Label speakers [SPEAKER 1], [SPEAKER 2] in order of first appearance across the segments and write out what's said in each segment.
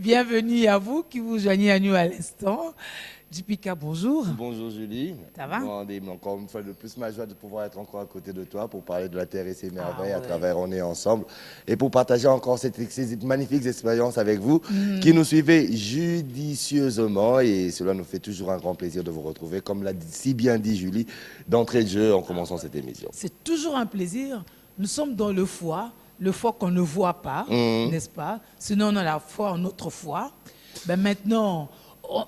[SPEAKER 1] Bienvenue à vous qui vous joignez à nous à l'instant. Jipika, bonjour.
[SPEAKER 2] Bonjour Julie.
[SPEAKER 1] Ça va?
[SPEAKER 2] Encore une fois de plus, ma joie de pouvoir être encore à côté de toi pour parler de la Terre et ses merveilles à
[SPEAKER 1] ouais.
[SPEAKER 2] travers On est ensemble et pour partager encore ces magnifiques expériences avec vous qui nous suivez judicieusement et cela nous fait toujours un grand plaisir de vous retrouver. Comme l'a si bien dit Julie, d'entrée de jeu en commençant cette émission.
[SPEAKER 1] C'est toujours un plaisir. Nous sommes dans le foie qu'on ne voit pas, n'est-ce pas? Sinon, on a la foi en notre foi. Ben maintenant,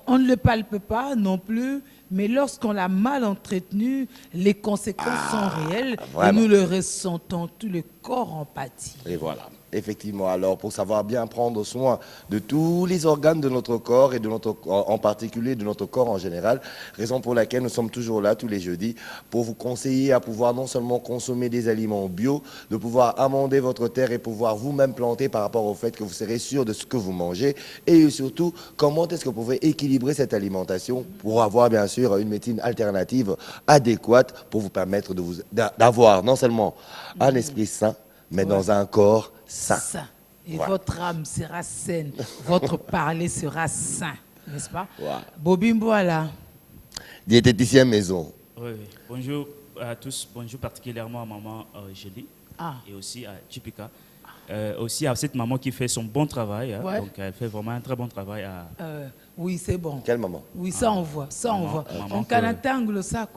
[SPEAKER 1] on ne le palpe pas non plus, mais lorsqu'on l'a mal entretenu, les conséquences sont réelles
[SPEAKER 2] vraiment.
[SPEAKER 1] et nous le ressentons, tout le corps en pâtit.
[SPEAKER 2] Et voilà. Effectivement, alors pour savoir bien prendre soin de tous les organes de notre corps et de en particulier de notre corps en général, raison pour laquelle nous sommes toujours là tous les jeudis pour vous conseiller à pouvoir non seulement consommer des aliments bio, de pouvoir amender votre terre et pouvoir vous-même planter par rapport au fait que vous serez sûr de ce que vous mangez et surtout comment est-ce que vous pouvez équilibrer cette alimentation pour avoir bien sûr une médecine alternative adéquate pour vous permettre d'avoir non seulement un esprit sain, mais dans un corps sain.
[SPEAKER 1] Et votre âme sera saine, votre parler sera sain, n'est-ce pas? Bobimbo là.
[SPEAKER 2] Diététicien maison.
[SPEAKER 3] Oui. Bonjour à tous, bonjour particulièrement à maman Julie et aussi à Jipika. Aussi à cette maman qui fait son bon travail, donc elle fait vraiment un très bon travail.
[SPEAKER 1] Oui, c'est bon.
[SPEAKER 2] Quelle maman?
[SPEAKER 1] Oui, ça on voit, ça on voit. On canatangle ça.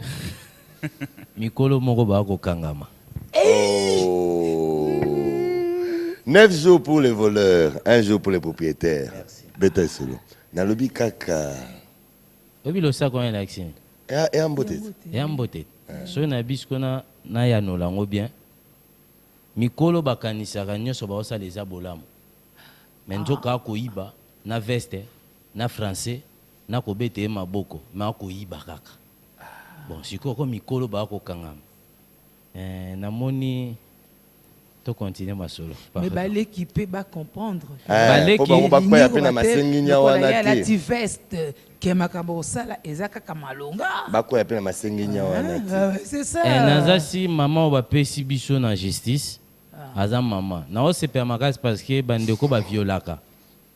[SPEAKER 4] Mikolo moko ba ko kangama.
[SPEAKER 2] Oh. 9 jours pour les voleurs, 1 jour pour les propriétaires. Bête solo. Nalobi kaka.
[SPEAKER 4] Obi lo sa ko en l'action.
[SPEAKER 2] Et en beauté.
[SPEAKER 4] Et en beauté. So na bisko na ya no lango bien. Mikolo bakanisa nyonso ba osa les abolamu. Menzo ka ko iba na veste, na français, na ko bete maboko, ma ko iba kaka. Bon, siko ko mikolo ba ko kangama. Namoni to continuer ma solo.
[SPEAKER 1] Mais balé qui peut pas comprendre.
[SPEAKER 4] Balé qui
[SPEAKER 2] pas ya pena masenginya wana
[SPEAKER 1] la
[SPEAKER 2] te.
[SPEAKER 1] veste que makabo sala ezaka kamalonga.
[SPEAKER 2] Bako ya pena masenginya wana te.
[SPEAKER 1] C'est ça.
[SPEAKER 4] Nazasi maman ba pesi biso na justice. Aza maman. Na o supermarché parce que bandeko ba violaka.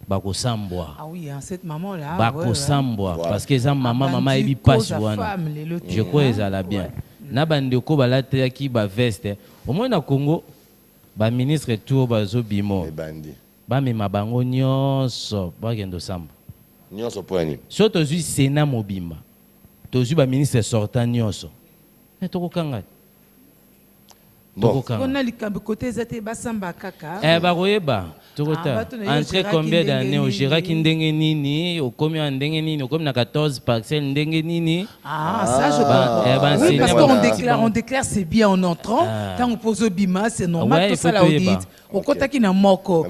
[SPEAKER 4] Bako sambwa.
[SPEAKER 1] Ah oui, hein, cette maman là.
[SPEAKER 4] Bako sambwa parce que za maman ebi passe wana. Je crois ezala bien. Na bandeko balata ki ba veste. Au moins na Congo ba ministre tout bazo bimo. Ba mema bango nyonso ba kendo samba.
[SPEAKER 2] Nyonso poani.
[SPEAKER 4] So tozui Sénat mobimba. Tozui ba ministre sortant nyonso. Mais toko kanga.
[SPEAKER 2] Bon.
[SPEAKER 1] On a likambo côté zate basamba kaka.
[SPEAKER 4] Ba koyeba. Tokota. Entre combien d'années au Géraki ndenge nini, au combien ndenge nini, au combien na 14 parcelles ndenge nini.
[SPEAKER 1] Ça je comprends. Oui, parce qu'on déclare c'est bien en entrant. Quand on pose au bima, c'est normal tout ça là audit. Au kotaki na moko.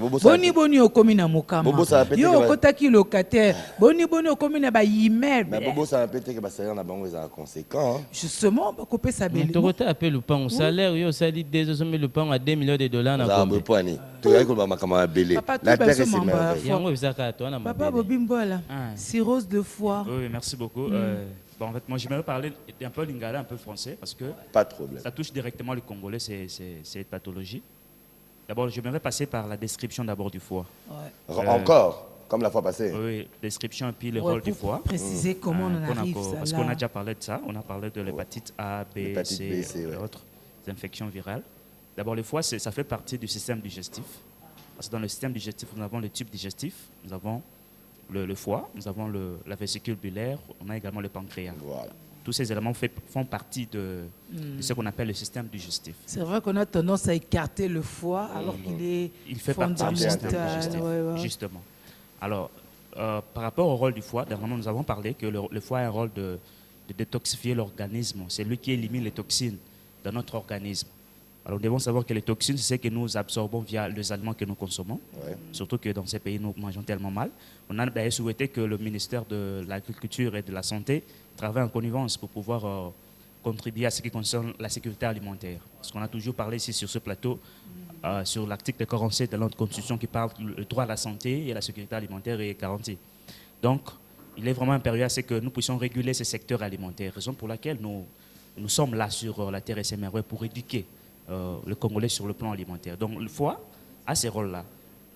[SPEAKER 1] Boni okomi na mokama. Yo okotaki locataire. Boni okomi na ba immeuble.
[SPEAKER 2] Mais bobo ça peut-être que ba salaire na bango est conséquent.
[SPEAKER 1] Justement, ba couper sa belle.
[SPEAKER 4] Tokota appelle le pain salaire yo sali 200 000 le pain à 2 millions de dollars na
[SPEAKER 2] Gombe. Poani. Tu as ko ba makama belé. La terre c'est merveille.
[SPEAKER 1] Papa Bobimbo là. Cirrhose de foie.
[SPEAKER 3] Oui, merci beaucoup. Bon, en fait, moi, j'aimerais parler un peu lingala, un peu français, parce que
[SPEAKER 2] pas de problème.
[SPEAKER 3] Ça touche directement le Congolais, cette pathologie. D'abord, j'aimerais passer par la description d'abord du foie.
[SPEAKER 2] Encore, comme la fois passée.
[SPEAKER 3] Oui, description et puis le rôle du foie.
[SPEAKER 1] Préciser comment on en arrive.
[SPEAKER 3] Parce qu'on a déjà parlé de ça. On a parlé de l'hépatite A, B, C et autres infections virales. D'abord, le foie, ça fait partie du système digestif. Parce que dans le système digestif, nous avons le tube digestif, nous avons le foie, nous avons la vésicule biliaire, on a également le pancréas. Voilà. Tous ces éléments font partie de ce qu'on appelle le système digestif.
[SPEAKER 1] C'est vrai qu'on a tendance à écarter le foie alors qu'il est
[SPEAKER 3] fait partie du système digestif, justement. Alors, par rapport au rôle du foie, dernièrement, nous avons parlé que le foie a un rôle de détoxifier l'organisme. C'est lui qui élimine les toxines dans notre organisme. Alors, nous devons savoir que les toxines, c'est ce que nous absorbons via les aliments que nous consommons. Surtout que dans ces pays, nous mangeons tellement mal. On a d'ailleurs souhaité que le ministère de l'Agriculture et de la Santé travaille en connivence pour pouvoir contribuer à ce qui concerne la sécurité alimentaire. Parce qu'on a toujours parlé ici sur ce plateau, sur l'article 47 de notre Constitution qui parle que le droit à la santé et à la sécurité alimentaire est garanti. Donc, il est vraiment impérieux à ce que nous puissions réguler ces secteurs alimentaires. Raison pour laquelle nous sommes là sur la terre et ses merveilles pour éduquer le Congolais sur le plan alimentaire. Donc le foie a ces rôles-là.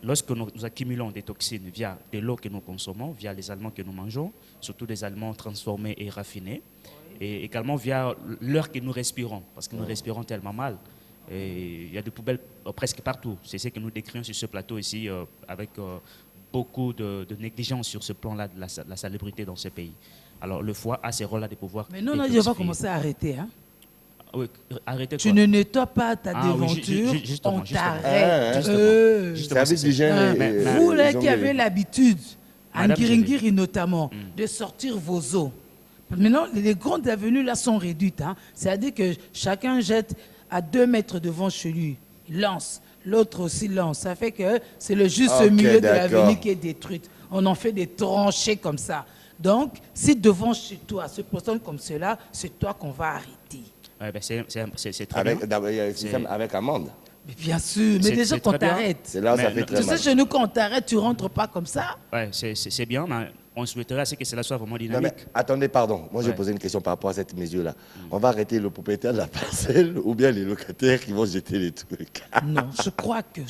[SPEAKER 3] lorsque nous accumulons des toxines via de l'eau que nous consommons, via les aliments que nous mangeons, surtout des aliments transformés et raffinés, et également via l'air que nous respirons, parce que nous respirons tellement mal. Et il y a des poubelles presque partout. C'est ce que nous décrivons sur ce plateau ici, avec beaucoup de négligence sur ce plan-là de la salubrité dans ce pays. Alors le foie a ce rôle-là de pouvoir...
[SPEAKER 1] Mais non, je vais commencer à arrêter. Hein.
[SPEAKER 3] Oui, arrêtez
[SPEAKER 1] tu
[SPEAKER 3] quoi?
[SPEAKER 1] ne nettoies pas ta devanture, on t'arrête.
[SPEAKER 2] Service d'hygiène.
[SPEAKER 1] Vous là qui avez l'habitude, en
[SPEAKER 3] Madame
[SPEAKER 1] Guiringiri notamment, de sortir vos eaux. Maintenant, les grandes avenues là sont réduites. Hein. C'est-à-dire que chacun jette à 2 mètres devant chez lui. Il lance. L'autre aussi lance. Ça fait que c'est le juste milieu de l'avenue qui est détruite. On en fait des tranchées comme ça. Donc, si devant chez toi se personne comme cela, c'est toi qu'on va arrêter.
[SPEAKER 3] Ouais, ben c'est très bien.
[SPEAKER 2] Il y a un système avec amende.
[SPEAKER 1] Mais bien sûr, mais déjà quand t'arrêtes.
[SPEAKER 2] C'est là où ça fait très mal.
[SPEAKER 1] Tu sais, chez nous, quand on t'arrête, tu rentres pas comme ça.
[SPEAKER 3] Ouais, c'est bien, mais on souhaiterait assez que cela soit vraiment
[SPEAKER 2] Non,
[SPEAKER 3] dynamique.
[SPEAKER 2] mais attendez, pardon. Moi, je vais poser une question par rapport à cette mesure-là. On va arrêter le propriétaire de la parcelle ou bien les locataires qui vont jeter les trucs?
[SPEAKER 1] Non, je crois que.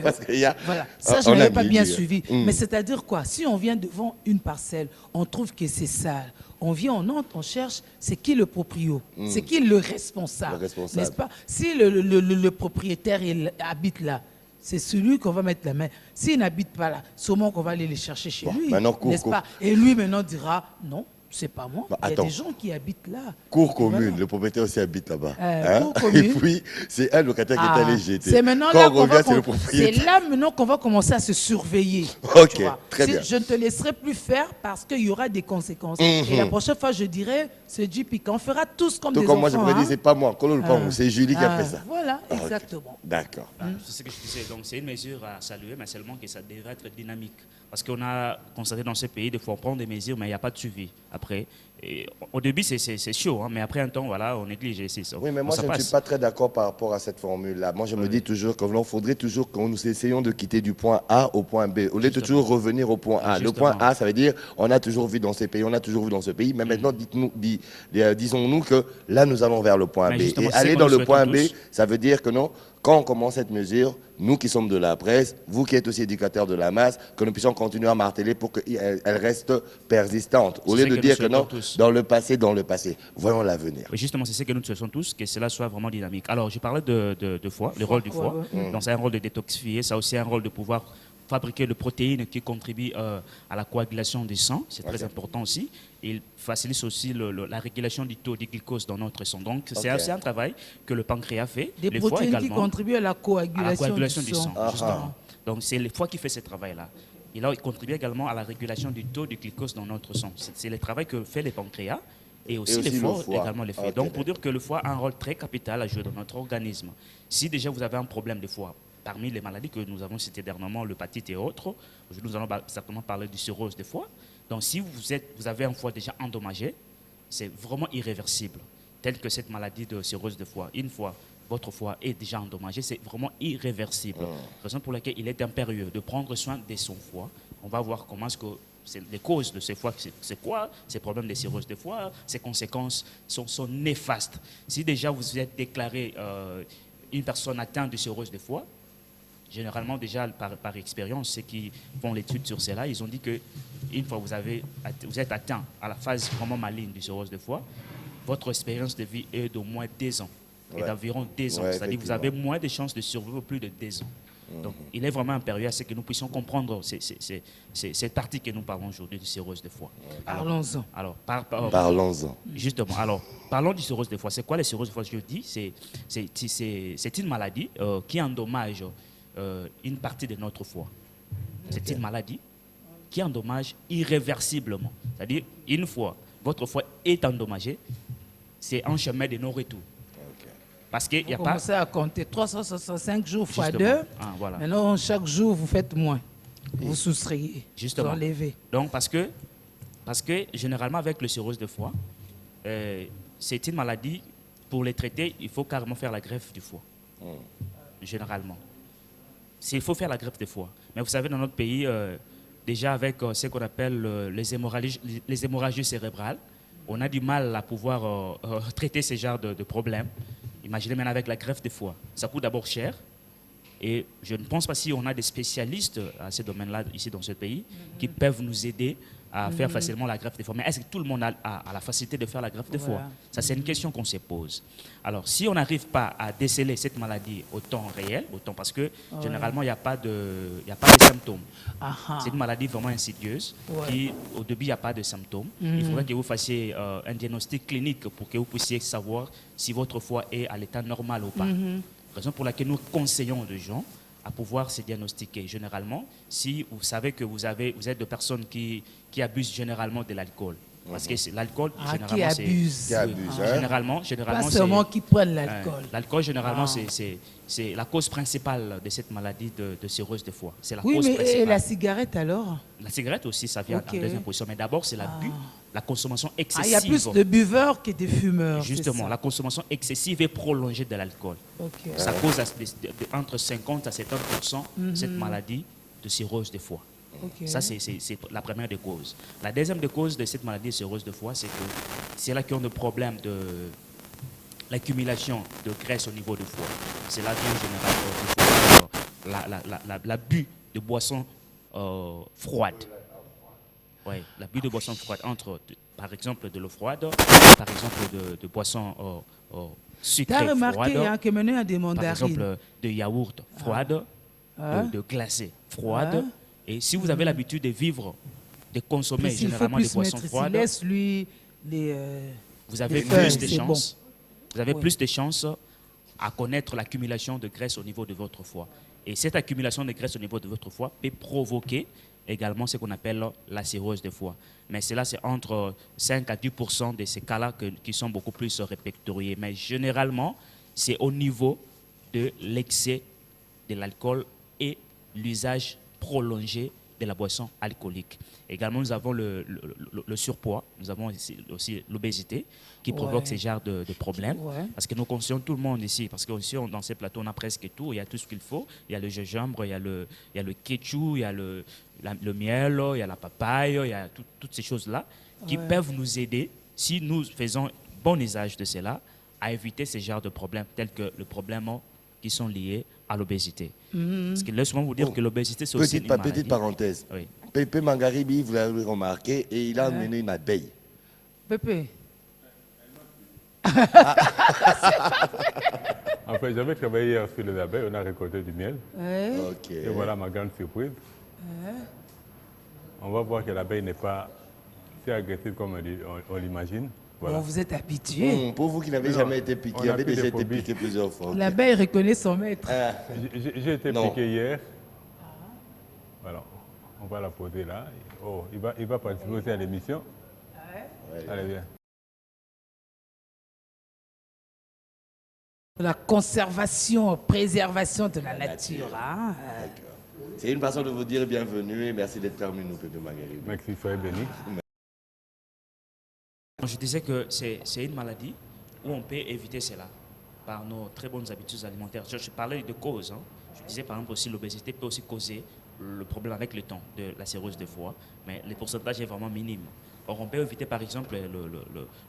[SPEAKER 2] Parce qu'il y a...
[SPEAKER 1] Voilà, ça, je n'avais pas bien suivi. Mais c'est-à-dire quoi? Si on vient devant une parcelle, on trouve que c'est sale. On vient, on entre, on cherche, c'est qui le proprio? C'est qui le responsable? N'est-ce pas? Si le propriétaire il habite là, c'est celui qu'on va mettre la main. S'il n'habite pas là, sûrement qu'on va aller les chercher chez lui, n'est-ce pas? Et lui maintenant dira, non, c'est pas moi. Il y a des gens qui habitent là.
[SPEAKER 2] Cour commune, le propriétaire aussi habite là-bas.
[SPEAKER 1] Cour commune.
[SPEAKER 2] Et puis, c'est un locataire qui est allé jeter.
[SPEAKER 1] C'est maintenant
[SPEAKER 2] Quand
[SPEAKER 1] là
[SPEAKER 2] on revient, c'est le propriétaire.
[SPEAKER 1] C'est là maintenant qu'on va commencer à se surveiller.
[SPEAKER 2] Ok, très bien.
[SPEAKER 1] Je ne te laisserai plus faire parce qu'il y aura des conséquences. Et la prochaine fois, je dirai, c'est JP, on fera tous comme des enfants.
[SPEAKER 2] Tout comme moi, je pourrais dire, c'est pas moi, c'est Julie qui a fait ça.
[SPEAKER 1] Voilà, exactement.
[SPEAKER 2] D'accord.
[SPEAKER 3] C'est ce que je disais. Donc, c'est une mesure à saluer, mais seulement que ça devrait être dynamique. Parce qu'on a constaté dans ce pays, des fois, on prend des mesures, mais il n'y a pas de suivi après. Et au début, c'est chaud, hein, mais après un temps, voilà, on néglige.
[SPEAKER 2] Oui, mais moi, je ne suis pas très d'accord par rapport à cette formule-là. Moi, je me dis toujours qu'il faudrait toujours que nous essayons de quitter du point A au point B, au lieu de toujours revenir au point A. Le point A, ça veut dire, on a toujours vu dans ces pays, mais maintenant, disons-nous que là, nous allons vers le point B. Et aller dans le point B, ça veut dire que non, quand on commence cette mesure, nous qui sommes de la presse, vous qui êtes aussi éducateurs de la masse, que nous puissions continuer à marteler pour qu'elle reste persistante. Au lieu de dire que non, dans le passé, voyons l'avenir.
[SPEAKER 3] Oui, justement, c'est ce que nous souhaitons tous, que cela soit vraiment dynamique. Alors, je parlais de foie, le rôle du foie. Donc, c'est un rôle de détoxifier, ça a aussi un rôle de pouvoir fabriquer des protéines qui contribuent à la coagulation du sang, c'est très important aussi. Il facilite aussi la régulation du taux de glucose dans notre sang. Donc, c'est un travail que le pancréas fait.
[SPEAKER 1] Des protéines qui contribuent à la coagulation du sang.
[SPEAKER 3] Justement. Donc, c'est le foie qui fait ce travail-là. Il contribue également à la régulation du taux de glucose dans notre sang. C'est le travail que fait le pancréas et aussi le foie également le fait. Donc, pour dire que le foie a un rôle très capital à jouer dans notre organisme. Si déjà vous avez un problème de foie, parmi les maladies que nous avons citées dernièrement, l'hépatite et autres, aujourd'hui nous allons certainement parler du cirrhose de foie. Donc si vous avez un foie déjà endommagé, c'est vraiment irréversible, tel que cette maladie de cirrhose de foie. Une fois votre foie est déjà endommagé, c'est vraiment irréversible. Raison pour laquelle il est impérieux de prendre soin de son foie. On va voir comment est-ce que les causes de ces foies, c'est quoi, ces problèmes de cirrhose de foie, ces conséquences sont néfastes. Si déjà vous êtes déclaré une personne atteinte de cirrhose de foie, généralement, déjà, par expérience, ceux qui font l'étude sur cela, ils ont dit qu'une fois vous êtes atteint à la phase vraiment maligne du cirrhose de foie, votre expérience de vie est d'au moins 2 ans, et d'environ 2 ans. C'est-à-dire que vous avez moins de chances de survivre plus de 2 ans. Donc, il est vraiment impérieux à ce que nous puissions comprendre cette partie que nous parlons aujourd'hui du cirrhose de foie.
[SPEAKER 1] Parlons-en.
[SPEAKER 2] Alors, parlons-en.
[SPEAKER 3] Justement. Alors, parlons du cirrhose de foie. C'est quoi le cirrhose de foie? Je dis, c'est une maladie qui endommage une partie de notre foie. C'est une maladie qui endommage irréversiblement. C'est-à-dire, une fois votre foie est endommagé, c'est un chemin de non-retour. Parce qu'il n'y a pas... Vous
[SPEAKER 1] commencez à compter 365 jours fois 2.
[SPEAKER 3] Voilà.
[SPEAKER 1] Maintenant, chaque jour, vous faites moins. Vous soustrayez.
[SPEAKER 3] Justement.
[SPEAKER 1] Vous enlevez.
[SPEAKER 3] Donc, parce que généralement, avec le cirrhose de foie, c'est une maladie, pour les traiter, il faut carrément faire la greffe du foie. Généralement. Il faut faire la greffe de foie. Mais vous savez, dans notre pays, déjà avec ce qu'on appelle les hémorragies cérébrales, on a du mal à pouvoir traiter ce genre de problèmes. Imaginez maintenant avec la greffe de foie. Ça coûte d'abord cher. Et je ne pense pas si on a des spécialistes à ce domaine-là ici dans ce pays qui peuvent nous aider à faire facilement la greffe de foie. Mais est-ce que tout le monde a la facilité de faire la greffe de foie?
[SPEAKER 1] Voilà.
[SPEAKER 3] Ça, c'est une question qu'on se pose. Alors, si on n'arrive pas à déceler cette maladie au temps réel, parce que généralement, il n'y a pas de symptômes. C'est une maladie vraiment insidieuse qui, au début, il n'y a pas de symptômes. Il faudrait que vous fassiez un diagnostic clinique pour que vous puissiez savoir si votre foie est à l'état normal ou pas. Raison pour laquelle nous conseillons aux gens à pouvoir se diagnostiquer. Généralement, si vous savez que vous êtes de personnes qui abusent généralement de l'alcool. Parce que l'alcool, généralement, c'est...
[SPEAKER 1] Qui
[SPEAKER 2] abuse.
[SPEAKER 3] Généralement,
[SPEAKER 1] pas seulement qui prennent l'alcool.
[SPEAKER 3] L'alcool, généralement, c'est la cause principale de cette maladie de cirrhose de foie. C'est la
[SPEAKER 1] Oui,
[SPEAKER 3] cause
[SPEAKER 1] mais
[SPEAKER 3] principale.
[SPEAKER 1] et la cigarette alors?
[SPEAKER 3] La cigarette aussi, ça vient en deuxième position. Mais d'abord, c'est l'abus, la consommation excessive.
[SPEAKER 1] Il y a plus de buveurs que de fumeurs.
[SPEAKER 3] Justement, la consommation excessive et prolongée de l'alcool. Ça cause entre 50 à 70% cette maladie de cirrhose de foie. Ça, c'est la première des causes. La deuxième des causes de cette maladie de cirrhose de foie, c'est que c'est là qu'ils ont des problèmes de l'accumulation de graisse au niveau du foie. C'est là vient en général l'abus de boissons froides. Oui, l'abus de boissons froides par exemple, de l'eau froide, par exemple, de boissons sucrées froides.
[SPEAKER 1] Tu as remarqué que maintenant, il y a des mandarines.
[SPEAKER 3] Par exemple, de yaourt froide, de glacé froide. Et si vous avez l'habitude de vivre, de consommer généralement des boissons froides, vous avez plus de chances. Vous avez plus de chances à connaître l'accumulation de graisse au niveau de votre foie. Et cette accumulation de graisse au niveau de votre foie peut provoquer également ce qu'on appelle la cirrhose de foie. Mais cela, c'est entre 5 à 10% de ces cas-là qui sont beaucoup plus répertoriés. Mais généralement, c'est au niveau de l'excès de l'alcool et l'usage prolongé de la boisson alcoolique. Également, nous avons le surpoids, nous avons aussi l'obésité qui provoque ce genre de problèmes. Parce que nous conseillons tout le monde ici, parce qu'ici, dans ces plateaux, on a presque tout, il y a tout ce qu'il faut. Il y a le gingembre, il y a le ketchup, il y a le miel, il y a la papaye, il y a toutes ces choses-là qui peuvent nous aider, si nous faisons bon usage de cela, à éviter ce genre de problèmes, tels que le problème qui sont liés à l'obésité. Parce que laisse-moi vous dire que l'obésité, c'est aussi une maladie.
[SPEAKER 2] Petite parenthèse.
[SPEAKER 3] Oui.
[SPEAKER 2] Pépé Mangaribi, vous l'avez remarqué, et il a amené une abeille.
[SPEAKER 1] Pépé.
[SPEAKER 5] En fait, j'avais travaillé hier sur les abeilles, on a récolté du miel. Et voilà ma grande surprise. On va voir que l'abeille n'est pas si agressive comme on l'imagine. Voilà.
[SPEAKER 1] Bon, vous êtes habitué.
[SPEAKER 2] Pour vous qui n'avez jamais été piqué, qui avez déjà été piqué plusieurs fois.
[SPEAKER 1] L'abeille reconnaît son maître.
[SPEAKER 5] J'ai été piqué hier. Voilà. On va la poser là. Oh, il va participer aussi à l'émission. Allez, viens.
[SPEAKER 1] La conservation, préservation de la nature. Hein?
[SPEAKER 2] C'est une façon de vous dire bienvenue et merci d'être parmi nous, Pépé Mangaribi.
[SPEAKER 5] Merci, soyez béni.
[SPEAKER 3] Je disais que c'est une maladie où on peut éviter cela par nos très bonnes habitudes alimentaires. Je parlais de causes. Hein. Je disais par exemple aussi l'obésité peut aussi causer le problème avec le temps de la cirrhose de foie, mais le pourcentage est vraiment minime. Or, on peut éviter par exemple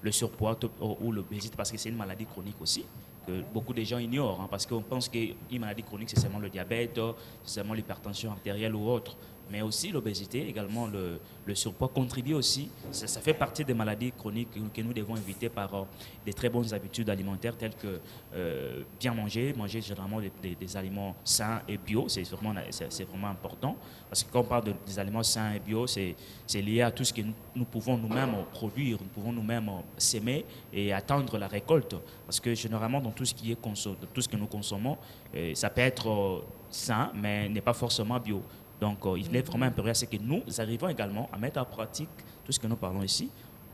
[SPEAKER 3] le surpoids ou l'obésité parce que c'est une maladie chronique aussi, que beaucoup de gens ignorent, hein, parce qu'on pense qu'une maladie chronique c'est seulement le diabète, c'est seulement l'hypertension artérielle ou autre. Mais aussi l'obésité, également le surpoids contribue aussi. Ça fait partie des maladies chroniques que nous devons éviter par des très bonnes habitudes alimentaires telles que bien manger généralement des aliments sains et bio. C'est vraiment important. Parce que quand on parle des aliments sains et bio, c'est lié à tout ce que nous pouvons nous-mêmes produire, nous pouvons nous-mêmes s'aimer et attendre la récolte. Parce que généralement, dans tout ce que nous consommons, ça peut être sain, mais n'est pas forcément bio. Donc, il est vraiment impérieux que nous arrivons également à mettre en pratique tout ce que nous parlons ici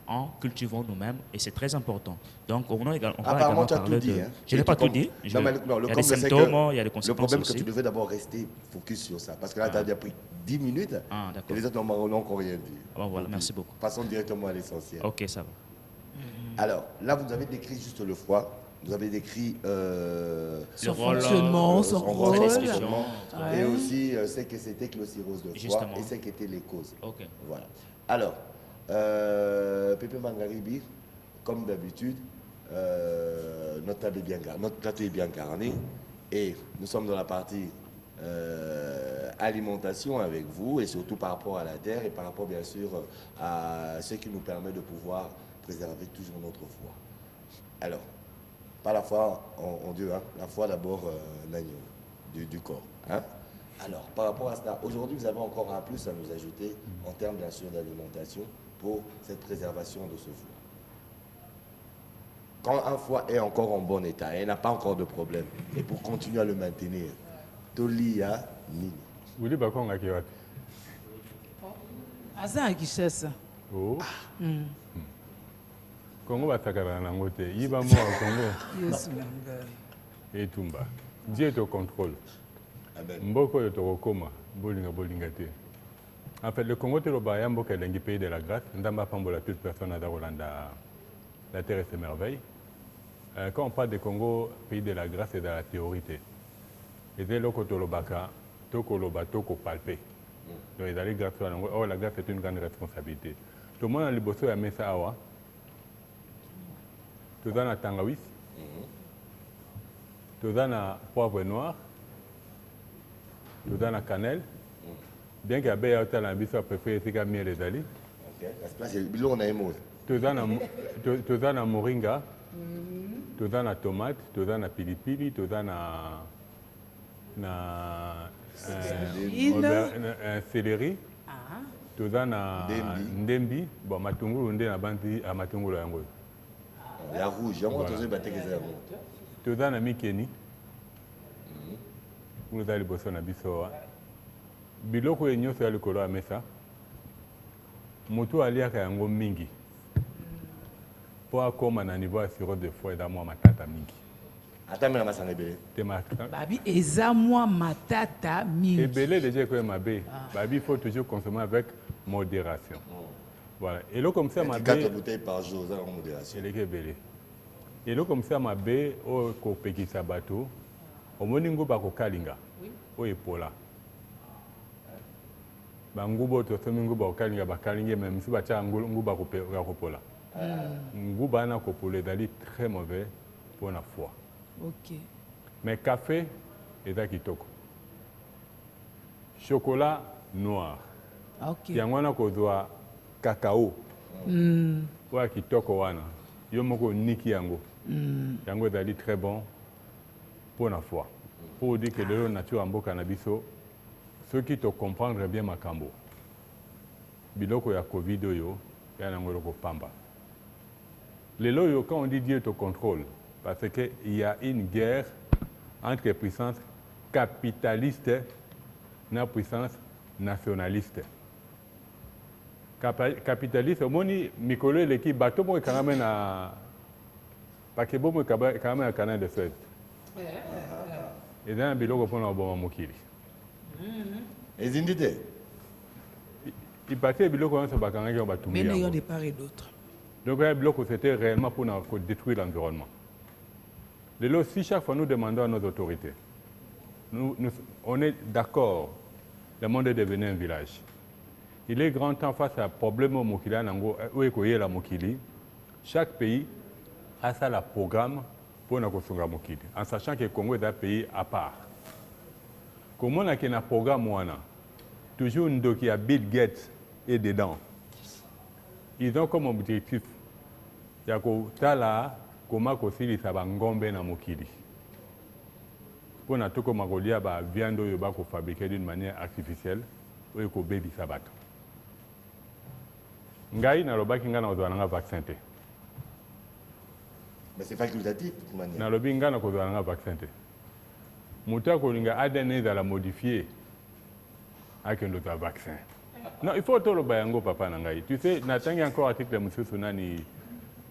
[SPEAKER 3] en cultivant nous-mêmes et c'est très important. Donc, on va également parler de...
[SPEAKER 2] Hein.
[SPEAKER 3] Je n'ai pas tout dit. Il y a des symptômes, il y a des conséquences.
[SPEAKER 2] Le problème, c'est
[SPEAKER 3] aussi.
[SPEAKER 2] que tu devais d'abord rester focus sur ça. Parce que là, tu as déjà pris 10 minutes et les autres n'ont encore rien dit.
[SPEAKER 3] Bon, voilà, merci beaucoup.
[SPEAKER 2] Passons directement à l'essentiel.
[SPEAKER 3] Ok, ça va.
[SPEAKER 2] Alors, là, vous avez décrit juste le foie. Vous avez décrit
[SPEAKER 1] son fonctionnement, son rôle.
[SPEAKER 2] Et aussi ce que c'était que le cirrhose de foie. Justement. Et ce qu'étaient les causes.
[SPEAKER 3] Okay.
[SPEAKER 2] Voilà. Alors, Pépé Mangaribi, comme d'habitude, notre plateau est bien garni et nous sommes dans la partie alimentation avec vous, et surtout par rapport à la terre et par rapport bien sûr à ce qui nous permet de pouvoir préserver toujours notre foi. Alors, pas la foi en Dieu, hein, la foi d'abord du corps. Hein. Alors, par rapport à cela, aujourd'hui, vous avez encore un plus à nous ajouter en termes, bien sûr, d'alimentation pour cette préservation de ce foie. Quand un foie est encore en bon état, il n'a pas encore de problème, et pour continuer à le maintenir, Tolia Nini.
[SPEAKER 5] Vous voulez pas qu'on a qui va?
[SPEAKER 1] Asa Akishesa.
[SPEAKER 5] Oh. Congo va takara na ngote. Iba mo au Congo.
[SPEAKER 1] Yes, Manga.
[SPEAKER 5] Et Tumba. Dieu te contrôle.
[SPEAKER 2] Amen.
[SPEAKER 5] Mboko yo tokokoma bolinga te. En fait, le Congo te lo ba yambo ke lengi pays de la grâce. Ndamba pambola toute personne à Rolanda. La terre et ses merveilles. Quand on parle de Congo, pays de la grâce, c'est de la théorité. Et dès lors que tu as toko loba, toko palpé. Donc, ils allaient grâce à la oh, la grâce est une grande responsabilité. Tout le monde a le bosso à Messa Awa. Tu as la tangawis. Tu as la poivre noir. Tu as la cannelle. Bien qu'il y ait un talent, il faut préférer ce qu'il y a miel et d'ali. Tu as la moringa. Tu as la tomate. Tu as la pilipili. Tu as la céleri. Tu as la ndembi. Bon, matungulu nde na banti a matungulu yango.
[SPEAKER 2] La rouge, il y a moins de battre que ça.
[SPEAKER 5] Tu as la mikeni. Vous avez le bosso na biso. Biloko yenyo se le kolo amesa. Moto aliaka yango mingi. Po akoma na niveau ya sirop de foie da mwa matata mingi.
[SPEAKER 2] Ata mena masanga ebele.
[SPEAKER 1] Babi eza mwa matata mingi.
[SPEAKER 5] Ebele déjà ko mabe. Babi il faut toujours consommer avec modération. Voilà. Et là comme ça mabe.
[SPEAKER 2] 4 bouteilles par jour ça en modération.
[SPEAKER 5] Et ebele. Et là comme ça mabe o ko pekisa bato. Omoningo ba ko kalinga. Oui. O epola. Bangubo to sominguba okalinga bakalinga même si bacha nguba ko pola. Nguba na ko pola dali très mauvais pour la foi.
[SPEAKER 1] OK.
[SPEAKER 5] Mais café est kitoko. Chocolat noir.
[SPEAKER 1] OK.
[SPEAKER 5] Yango na ko doa cacao. Wa kitoko wana. Yo moko niki yango. Yango dali très bon pour la foi. Pour dire que de nature en boka na biso ceux qui te comprendre bien makambo. Biloko ya Covid yo ya nangolo ko pamba. Lelo yo quand on dit Dieu te contrôle parce que il y a une guerre entre les puissances capitalistes et la puissance nationaliste. Capitaliste moni mikolo leki bato mo kaname na pakebo mo kaname na canal de Suez. Et dans biloko pona oboma mokili.
[SPEAKER 2] Les indités.
[SPEAKER 5] Il partait de l'eau sur Bakanga qui
[SPEAKER 1] mais n'ayant des part et d'autres.
[SPEAKER 5] Donc le bloc c'était réellement pour détruire l'environnement. De l'eau, si chaque fois nous demandons à nos autorités, on est d'accord, le monde est devenu un village. Il est grand temps face à un problème au Mokili, où est la Mokili. Chaque pays a ça le programme pour nous construire Mokili, en sachant que le Congo est un pays à part. Comment on a un programme toujours qui a Bill Gates et dedans. Ils ont comme objectif comment construire ça ngombe na mokili. Pour na toko makolia ba viande yo ba ko fabriquer d'une manière artificielle ou ko bedi sabato. Ngai na lobaki ngana ozwa nga vaccin te.
[SPEAKER 2] Mais c'est facultatif de toute manière.
[SPEAKER 5] Na lobi ngana ko ozwa nga vaccin te. Muta ko linga ADN za la modifier avec un autre vaccin. Non, il faut tout le bayango papa nangai. Tu sais, n'attendez encore article de M. Sunani,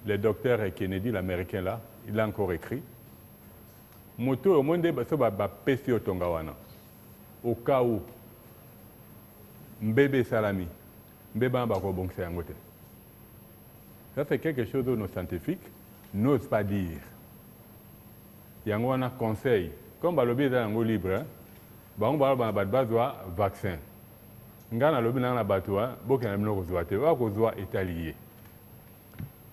[SPEAKER 5] le docteur Kennedy, l'américain là, il a encore écrit. Moto au monde so ba pesi otongawana. Au cas où mbebe salami, mbeba ba ko bonkse yangote. Ça c'est quelque chose que nos scientifiques n'osent pas dire. Yango wana conseil, comme balobi za yango libre, hein? Bango ba bazwa vaccin. Ngana lobi na batwa boke na mnoko zwa te wa ko zwa italien.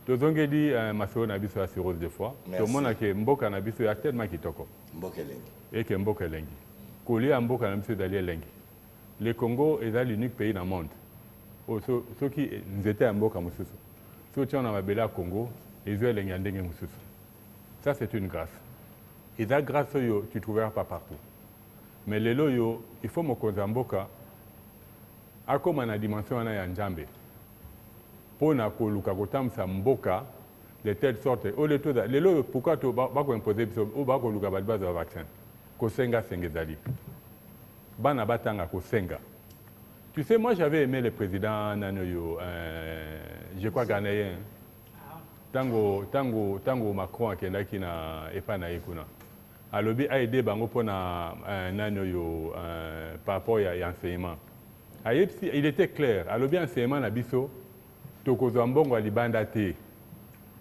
[SPEAKER 5] Tozonge di masoro na biso ya cirrhose de foie. To mona ke mboka na biso ya tellement kitoko.
[SPEAKER 2] Mboka lengi.
[SPEAKER 5] Et que mboka lengi. kolia mboka na biso ezali elengi. Le Congo est l'unique pays dans le monde. Ceux qui étaient en mboka mosusu. Ceux qui ont mabele à Congo, ils ont elengi ndenge mosusu. Ça c'est une grâce. Et la grâce yo tu trouveras pas partout. Mais les loyo, il faut me mboka a comme na dimension na ya Nzambe. Pona ko luka kotamsa mboka de telle sorte au leto les loyo pourquoi to ba ko imposer biso ou ba ko luka ba baza vaccin. Ko senga sengezali. Bana batanga ko senga. Tu sais, moi j'avais aimé le président Nanoyo, je crois ghanéen. Tango Macron akendaki na epa na ekuna. Alobi a aidé bango pona Nanoyo par rapport à enseignement. Il était clair. Alobi enseignement na biso tokozwa mbongo libanda te.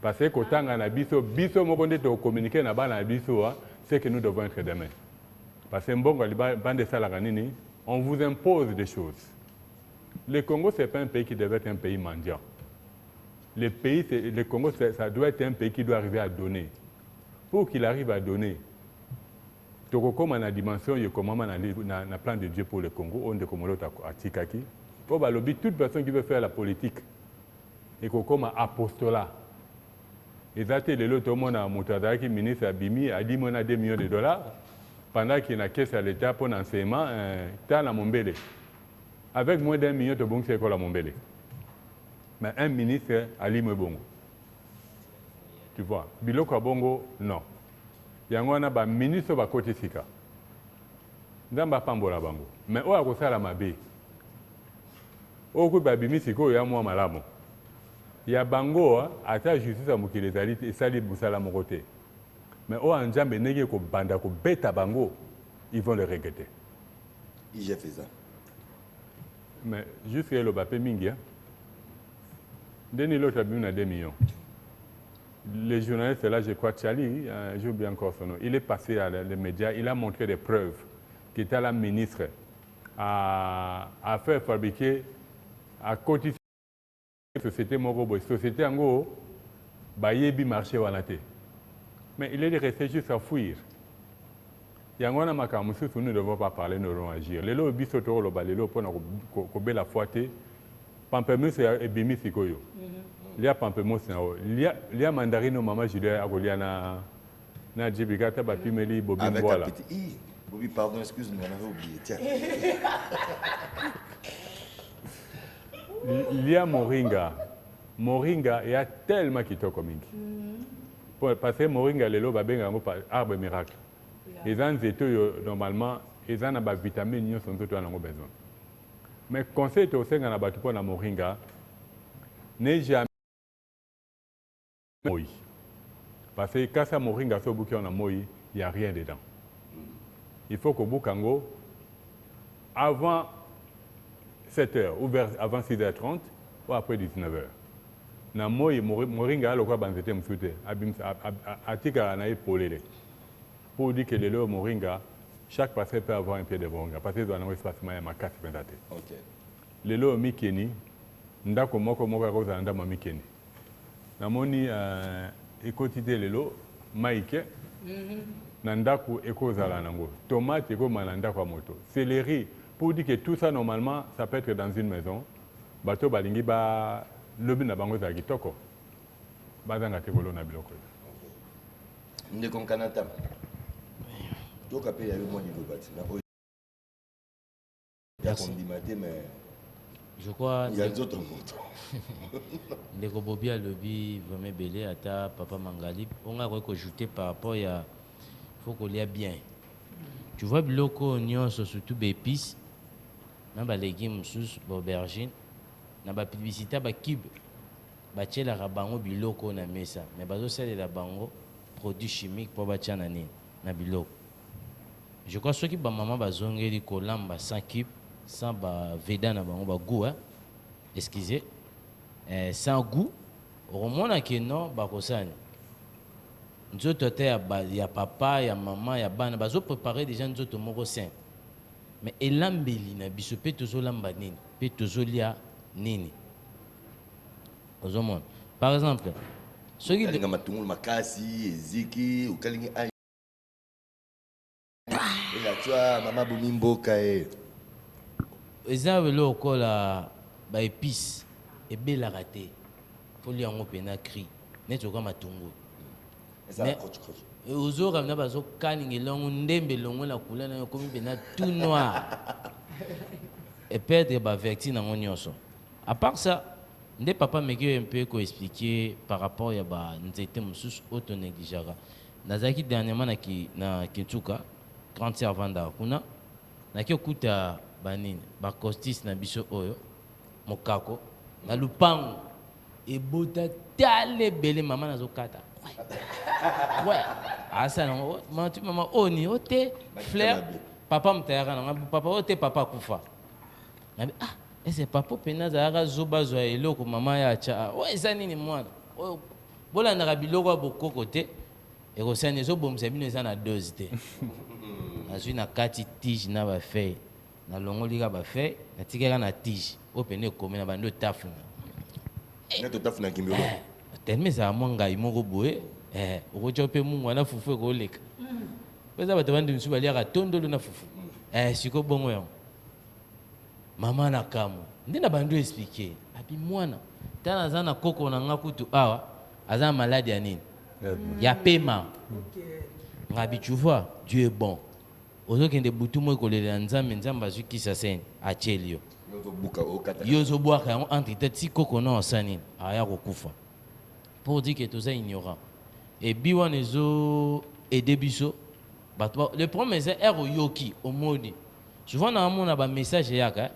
[SPEAKER 5] Parce que kotanga na biso moko nde to communiquer na bana biso c'est que nous devons être demain. Parce que mbongo libanda salaka nini, on vous impose des choses. Le Congo, ce n'est pas un pays qui devait être un pays mendiant. Le Congo, ça doit être un pays qui doit arriver à donner. Pour qu'il arrive à donner, comme on a dimension, il y a comment un plan de Dieu pour le Congo, on est comme l'autre à Tikaki. Pour balobi, toute personne qui veut faire la politique, et comme un apostolat. Et ça, c'est l'autre monde à Moutadara qui ministre Abimi a dit qu'on a 2 millions de dollars pendant qu'il y a une caisse à l'État pour l'enseignement, dans la Mombele. Avec moins d'1 million de bons c'est quoi la Mombele. Mais un ministre Ali Mbongo. Tu vois, Biloko Bongo, non. Il y a un ministre qui côté Sika. Ndamba Pambola Bango. Mais où a ça la Mabé? Au coup de Bimisiko, il y a moins malamo. Il y a Bango, à ta justice à Moukilezali et Sali Boussala Moroté. Mais où en Djambe Nege ko Banda ko Beta Bango, ils vont le regretter.
[SPEAKER 2] J'ai fait ça.
[SPEAKER 5] Mais jusqu'à l'Obapé Mingia, Denis l'autre a bu 2 millions. Les journalistes là, je crois, Tchali, j'ai oublié encore son nom, il est passé à les médias, il a montré des preuves qu'il était la ministre à faire fabriquer, à cotiser la société Morobo, société en gros, Bayebi marché Wanate. Mais il est resté juste à fuir. Yangwana makamusu nous ne devons pas parler, nous devons agir. Les lois bisotoro le balelo pour nous la fouette. Pamplemousse et bimi sikoyo. Il y a pamplemousse na o. Il y a mandarino maman Julia Agoliana na Djibigata Bapimeli Bobi voilà.
[SPEAKER 2] Bobi pardon excuse-moi on avait oublié tiens.
[SPEAKER 5] Il y a Moringa. Moringa il y a tellement kitoko mingi. Parce que Moringa lelo babenga ngo arbre miracle. Les gens normalement, ils ont des vitamines qui sont besoin. Mais conseil au sein de la pour la moringa, n'est jamais moi. Parce que quand ça moringa sur bouquet on a moi, il n'y a rien dedans. Il faut qu'au Boukango, avant 7h ou avant 6h30 ou après 19h. Na moi moringa le quoi banzete msute atika na epolele. Pour dire que les lois moringa, chaque passé peut avoir un pied de moringa. Parce que dans un espace, il y a ma casse pendate. Les lois mikeni, ndako moko rosa ndama mikeni. Namoni écotité les lois maïke, nandaku ekozala nango. Tomate eko manandako moto. Céleri, pour dire que tout ça normalement, ça peut être dans une maison. Bato balingi ba lobi na bango za kitoko. Bazanga tekolo na biloko.
[SPEAKER 2] Ndeko Kanata. Donc après il y a eu moins niveau bâtiment. Il y a condimité mais
[SPEAKER 4] je crois
[SPEAKER 2] il y a d'autres motos.
[SPEAKER 4] Ndeko Bobi a lobby vraiment belé à ta papa Mangali. On a ajouté par rapport à faut qu'on l'ait bien. Tu vois biloko oignon surtout épices. Na ba légumes sous aubergine. Na ba publicité ba cube. Ba tchela rabango biloko na mesa. Mais bazo sel la bango produits chimiques pour ba tchana ni na biloko. Je crois que ceux qui ba maman bazongeli kolamba sans cube, sans ba veda na bango ba goût hein. Excusez. Sans goût. Romona que non ba kosani. Nzoto te ya papa, ya maman, ya bana bazo préparer déjà nzoto moko sain. Mais elambeli na biso pe tozolamba nini, pe tozolia nini. Ozomona. Par exemple, ceux qui
[SPEAKER 2] kalinga matungulu makasi, eziki, ou kalinga ay. tu as Maman Boumimboka et...
[SPEAKER 4] eza velo okola baépice ebelaka te folia yango mpena cri neti oka matungu ozoka mna bazokaninga elongo ndembe elongo na kula na yo komi mpena tout noir eperdre baverti nango nyonso à part ça nde papa meki oyo mpe koexplike par rapport ya banzete mosusu oyo tonegligeaka nazalaki dernièrement na kintuka grande sœur vandaka kuna naki okuta banini bacostis na biso oyo mokako na lupango ebota tala ebele mama nazokata ouais asa nango matu mama oni ote fleur papa mutayaka nango papa ote papa kufa nabi ese papa pena azalaka zobazwa eloko mama ya acha oyo eza nini mwana oyo bolandaka biloko ya bokoko te ekosani ezobomisa bino eza na dose te nazwi na kati tige na bafeuille nalongolika bafeuille natikaka na tige oyo pene ekomi na bando otafuna telema ezala mwa ngai moko boye okotya mpe mungu wana fufu ekoleka po eza bato bandi misu baliaka tondolo na fufu siko bongo yango mama na kamwe nde na bando explike abi mwana tana aza na koko na nga kutu awa aza na maladi ya nini ya pema ngabi tu vois Dieu est bon ozokende butu mo ekolela nzambe nzambe azwi kisa sene acheli yo yo ozobwaka yango entre tete si koko na osa nini aya kokufa pour dire que toza ignorant ebi wana ezo ede biso bato le problème eza ere oyoki omoni souvent na amona bamessage eyaka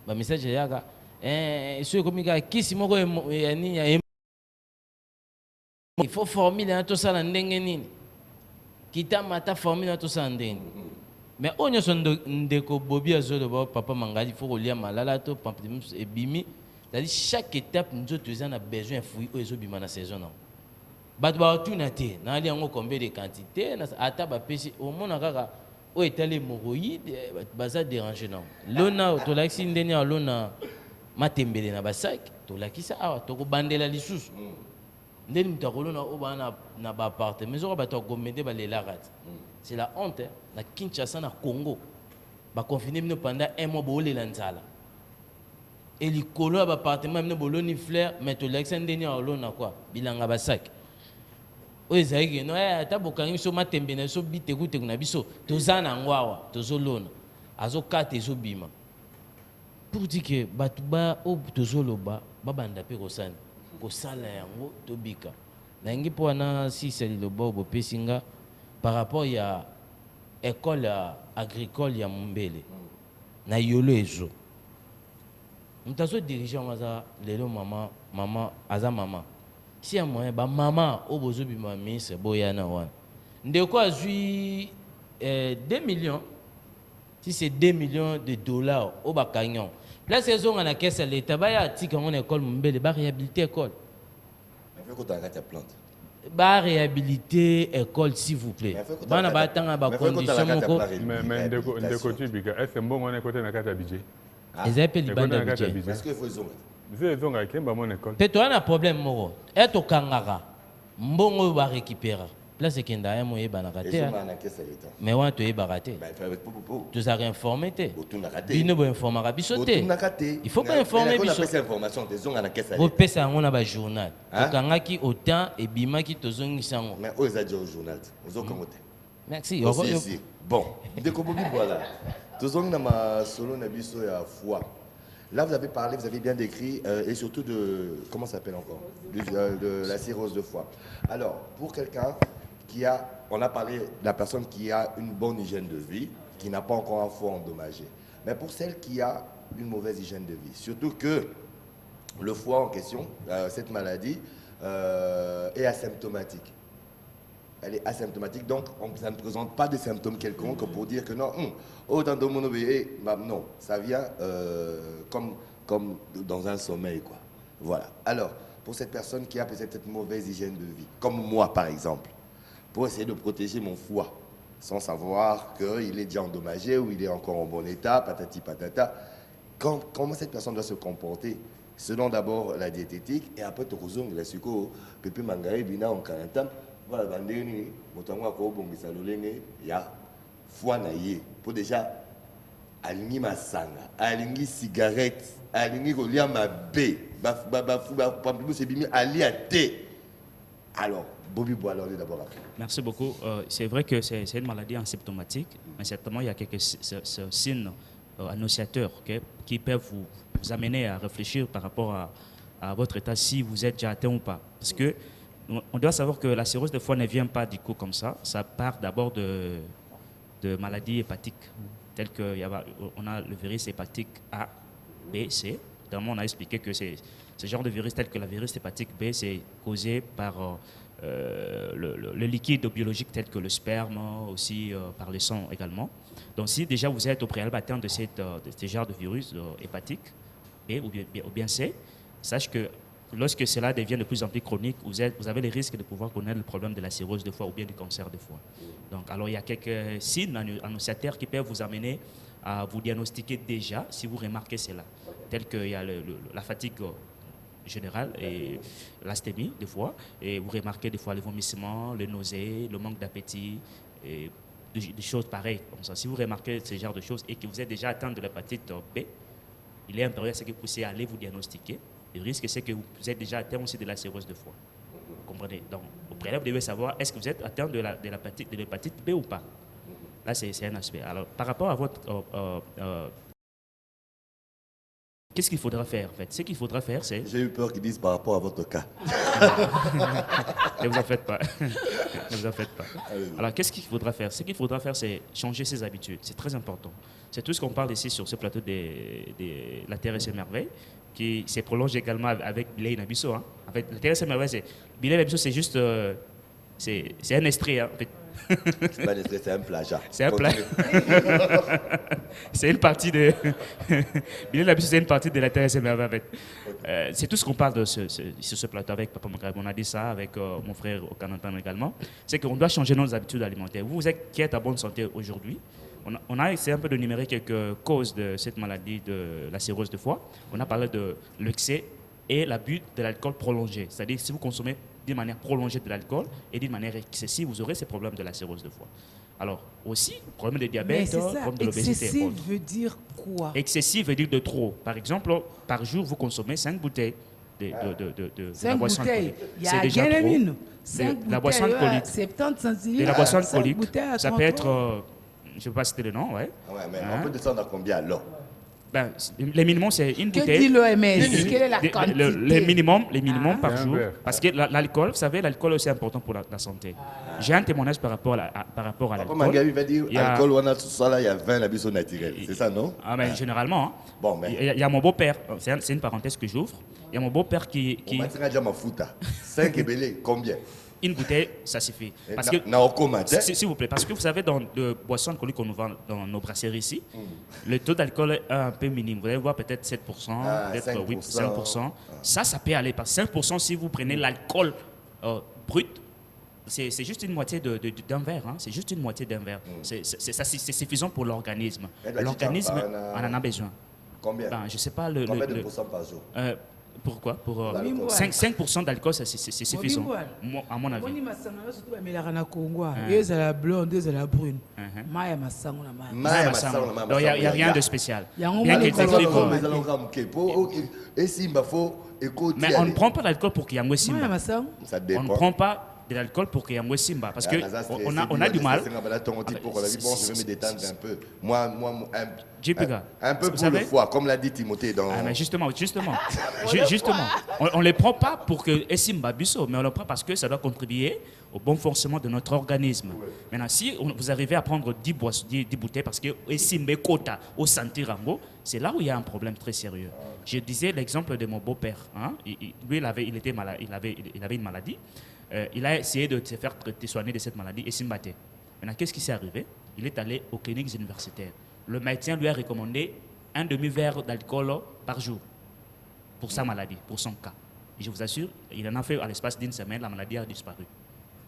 [SPEAKER 4] bamessage eyaka so ekomi kaka kisi moko ya nini ya il faut formule na tosala ndenge nini kitama ata formule na tosala ndenge mais oyo nyonso ndeko bobi azoloba papa mangali faut kolia malala to pamplemousse ebimi c'est-à-dire chaque étape nzoto eza na besoin ya fruit oyo ezobima na saison nango bato baotuna te naali yango combien de quantité ata bapesi omona kaka oyo etali hémorroïde bato baza dérange nango lona tolakisi ndeni ya lona matembele na basaki tolakisa awa tokobandela lisusu ndeni moto akolona oyo baa na baappartement ezoka bato agomede balelaka te c'est la honte na Kinshasa na Congo baconfine bino pendant un mois boolela nzala elikolo ya baappartement bino boloni fleur mais tolakisa ndeni ya olona kwa bilanga basaki oyo ezalaki no ata bokangi biso matembe na biso bitekuteku na biso toza nango awa tozolona azokata ezobima pour dire que bato oyo tozoloba babanda mpe kosani kosala yango tobika nangi mpo wana sisa liloba oyo bopesi nga par rapport ya école agricole ya Mumbele na yolo ezo moto azodirige yango aza lelo mama aza mama si ya moyen bamama oyo bozobima ministre boyana wana ndeko azwi 2 millions si c'est 2 millions de dollars oyo bakangi yango place ezonga na kese ya leta baya atika yango na école Mumbele baréhabilité école baréhabilité école s'il vous plaît bana batanga bacondition moko
[SPEAKER 5] mais ndeko tibika est-ce mbongo wana ekote na kati ya budget
[SPEAKER 4] eza mpe libanda ya budget
[SPEAKER 5] ezonga ekemba mona école
[SPEAKER 4] mpe toza na problème moko etokangaka mbongo oyo barécupéra place ekenda ya moyebanaka te mais wana toyebaka te tozalaka informe te bino boinformaka biso te il faut bainforme biso bopesa yango na bajournal tokangaki autant ebimaki tozongisa yango merci
[SPEAKER 2] bon ndeko bobi voilà tozongi na masolo na biso ya foi. Là, vous avez parlé, vous avez bien décrit, et surtout de, comment ça s'appelle encore, de la cirrhose de foie. Alors, pour quelqu'un qui a, on a parlé de la personne qui a une bonne hygiène de vie, qui n'a pas encore un foie endommagé. Mais pour celle qui a une mauvaise hygiène de vie, surtout que le foie en question, cette maladie, est asymptomatique. Elle est asymptomatique, donc ça ne présente pas de symptômes quelconques pour dire que non, non, ça vient comme dans un sommeil, quoi. Voilà. Alors, pour cette personne qui a peut-être cette mauvaise hygiène de vie, comme moi par exemple, pour essayer de protéger mon foie, sans savoir qu'il est déjà endommagé ou il est encore en bon état, patati patata, comment cette personne doit se comporter selon d'abord la diététique et après, la sucre, pépé mangaï, bina en quarantaine. Voilà, bandeni, motango ko bongisa lolenge ya foi na ye pour déjà alingi masanga alingi cigarette alingi kolia mabe pamplemousse ebimi alia te alors Bobby Boileau d'abord.
[SPEAKER 3] Merci beaucoup. C'est vrai que c'est une maladie asymptomatique, mais certainement il y a quelques signes annonciateurs qui peuvent vous amener à réfléchir par rapport à votre état, si vous êtes déjà atteint ou pas. Parce que on doit savoir que la cirrhose de foie ne vient pas du coup comme ça. Ça part d'abord de maladies hépatiques, telles qu'on a le virus hépatique A, B, C. Dernièrement, on a expliqué que ce genre de virus, tel que la virus hépatique B, c'est causé par le liquide biologique tel que le sperme, aussi par le sang également. Donc si déjà vous êtes au préalable atteint de ce genre de virus hépatique B ou bien C, sache que lorsque cela devient de plus en plus chronique, vous avez le risque de pouvoir connaître le problème de la cirrhose de foie ou bien du cancer de foie. Donc alors il y a quelques signes annonciateurs qui peuvent vous amener à vous diagnostiquer déjà si vous remarquez cela, tel qu'il y a la fatigue générale et l'asthénie des fois, et vous remarquez des fois les vomissements, les nausées, le manque d'appétit et des choses pareilles comme ça. Si vous remarquez ce genre de choses et que vous êtes déjà atteint de l'hépatite B, il est impérieux à ce que vous puissiez aller vous diagnostiquer. Le risque, c'est que vous êtes déjà atteint aussi de la cirrhose de foie. Vous comprenez? Donc, au préalable, vous devez savoir est-ce que vous êtes atteint de l'hépatite B ou pas. Là, c'est un aspect. Alors, par rapport à votre qu'est-ce qu'il faudra faire en fait? Ce qu'il faudra faire, c'est...
[SPEAKER 2] J'ai eu peur qu'ils disent par rapport à votre cas.
[SPEAKER 3] Ne vous en faites pas. Ne vous en faites pas. Alors, qu'est-ce qu'il faudra faire? Ce qu'il faudra faire, c'est changer ses habitudes. C'est très important. C'est tout ce qu'on parle ici sur ce plateau de la Terre et ses merveilles, qui se prolonge également avec Bilay Nabisso. Hein. En fait, la Terre et ses merveilles, Bilay Nabisso, c'est juste... c'est un extrait. Hein, en fait.
[SPEAKER 2] C'est pas un extrait, c'est un plagiat.
[SPEAKER 3] C'est un plagiat. C'est une partie de... Bilay Nabisso, c'est une partie de la Terre et ses merveilles. En fait. C'est tout ce qu'on parle sur ce plateau avec Papa Mokrab. On a dit ça avec mon frère Okanantan également. C'est qu'on doit changer nos habitudes alimentaires. Vous êtes qui êtes à bonne santé aujourd'hui, on a essayé un peu de numérer quelques causes de cette maladie de la cirrhose de foie. On a parlé de l'excès et l'abus de l'alcool prolongé. C'est-à-dire si vous consommez d'une manière prolongée de l'alcool et d'une manière excessive, vous aurez ces problèmes de la cirrhose de foie. Alors aussi, problème de diabète, problème de l'obésité.
[SPEAKER 1] Excessif veut dire quoi?
[SPEAKER 3] Excessif veut dire de trop. Par exemple, par jour, vous consommez 5 bouteilles de la boisson alcoolique.
[SPEAKER 1] C'est déjà trop.
[SPEAKER 3] 5 la boisson alcoolique.
[SPEAKER 1] 70 centilitres.
[SPEAKER 3] De la boisson alcoolique, ça peut être... je ne sais pas citer le nom, ouais.
[SPEAKER 2] Ouais, mais on peut descendre à combien alors?
[SPEAKER 3] Ben, le minimum, c'est une bouteille.
[SPEAKER 1] Que dit l'OMS? Quelle est la quantité?
[SPEAKER 3] Le minimum par jour. Parce que l'alcool, vous savez, l'alcool est aussi important pour la santé. J'ai un témoignage par rapport à l'alcool.
[SPEAKER 2] Magabi va dire alcool, on a tout ça là, il y a 20 l'habitude naturelle. C'est ça, non?
[SPEAKER 3] Ah, mais généralement. Hein.
[SPEAKER 2] Bon, mais...
[SPEAKER 3] Il y a mon beau-père, c'est une parenthèse que j'ouvre. Il y a mon beau-père qui...
[SPEAKER 2] On m'a déjà ma fouta. 5 ébélés, combien?
[SPEAKER 3] Une bouteille, ça suffit. Parce que, s'il vous plaît, parce que vous savez, dans les boissons alcooliques qu'on nous vend dans nos brasseries ici, le taux d'alcool est un peu minime. Vous allez voir peut-être 7%, peut-être 5%. Ça peut aller. Parce que 5% si vous prenez l'alcool brut, c'est juste une moitié d'un verre. Hein. C'est juste une moitié d'un verre. C'est suffisant pour l'organisme. L'organisme en a besoin.
[SPEAKER 2] Combien?
[SPEAKER 3] Ben, je ne sais pas
[SPEAKER 2] combien de pourcents par jour?
[SPEAKER 3] Pourquoi? Pour 5% d'alcool, c'est suffisant, à mon avis. Donc, il n'y a rien de spécial. Mais on ne prend pas d'alcool pour qu'il y ait un Simba. On ne prend pas de l'alcool pour qu'il y ait un Simba. Parce qu'on a du mal.
[SPEAKER 2] Bon, je vais me détendre un peu. Moi, un peu pour le foie, comme l'a dit Timothée dans...
[SPEAKER 3] mais justement. On ne les prend pas pour que Simba Busso, mais on le prend parce que ça doit contribuer au bon fonctionnement de notre organisme. Maintenant, si vous arrivez à prendre 10 bouteilles, parce que Simba Kota au Santirango, c'est là où il y a un problème très sérieux. Je disais l'exemple de mon beau-père. Hein? Lui, il avait une maladie. Il a essayé de se faire soigner de cette maladie et Simbaté. Maintenant, qu'est-ce qui s'est arrivé? Il est allé aux cliniques universitaires. Le médecin lui a recommandé un demi-verre d'alcool par jour pour sa maladie, pour son cas. Et je vous assure, il en a fait à l'espace d'une semaine, la maladie a disparu.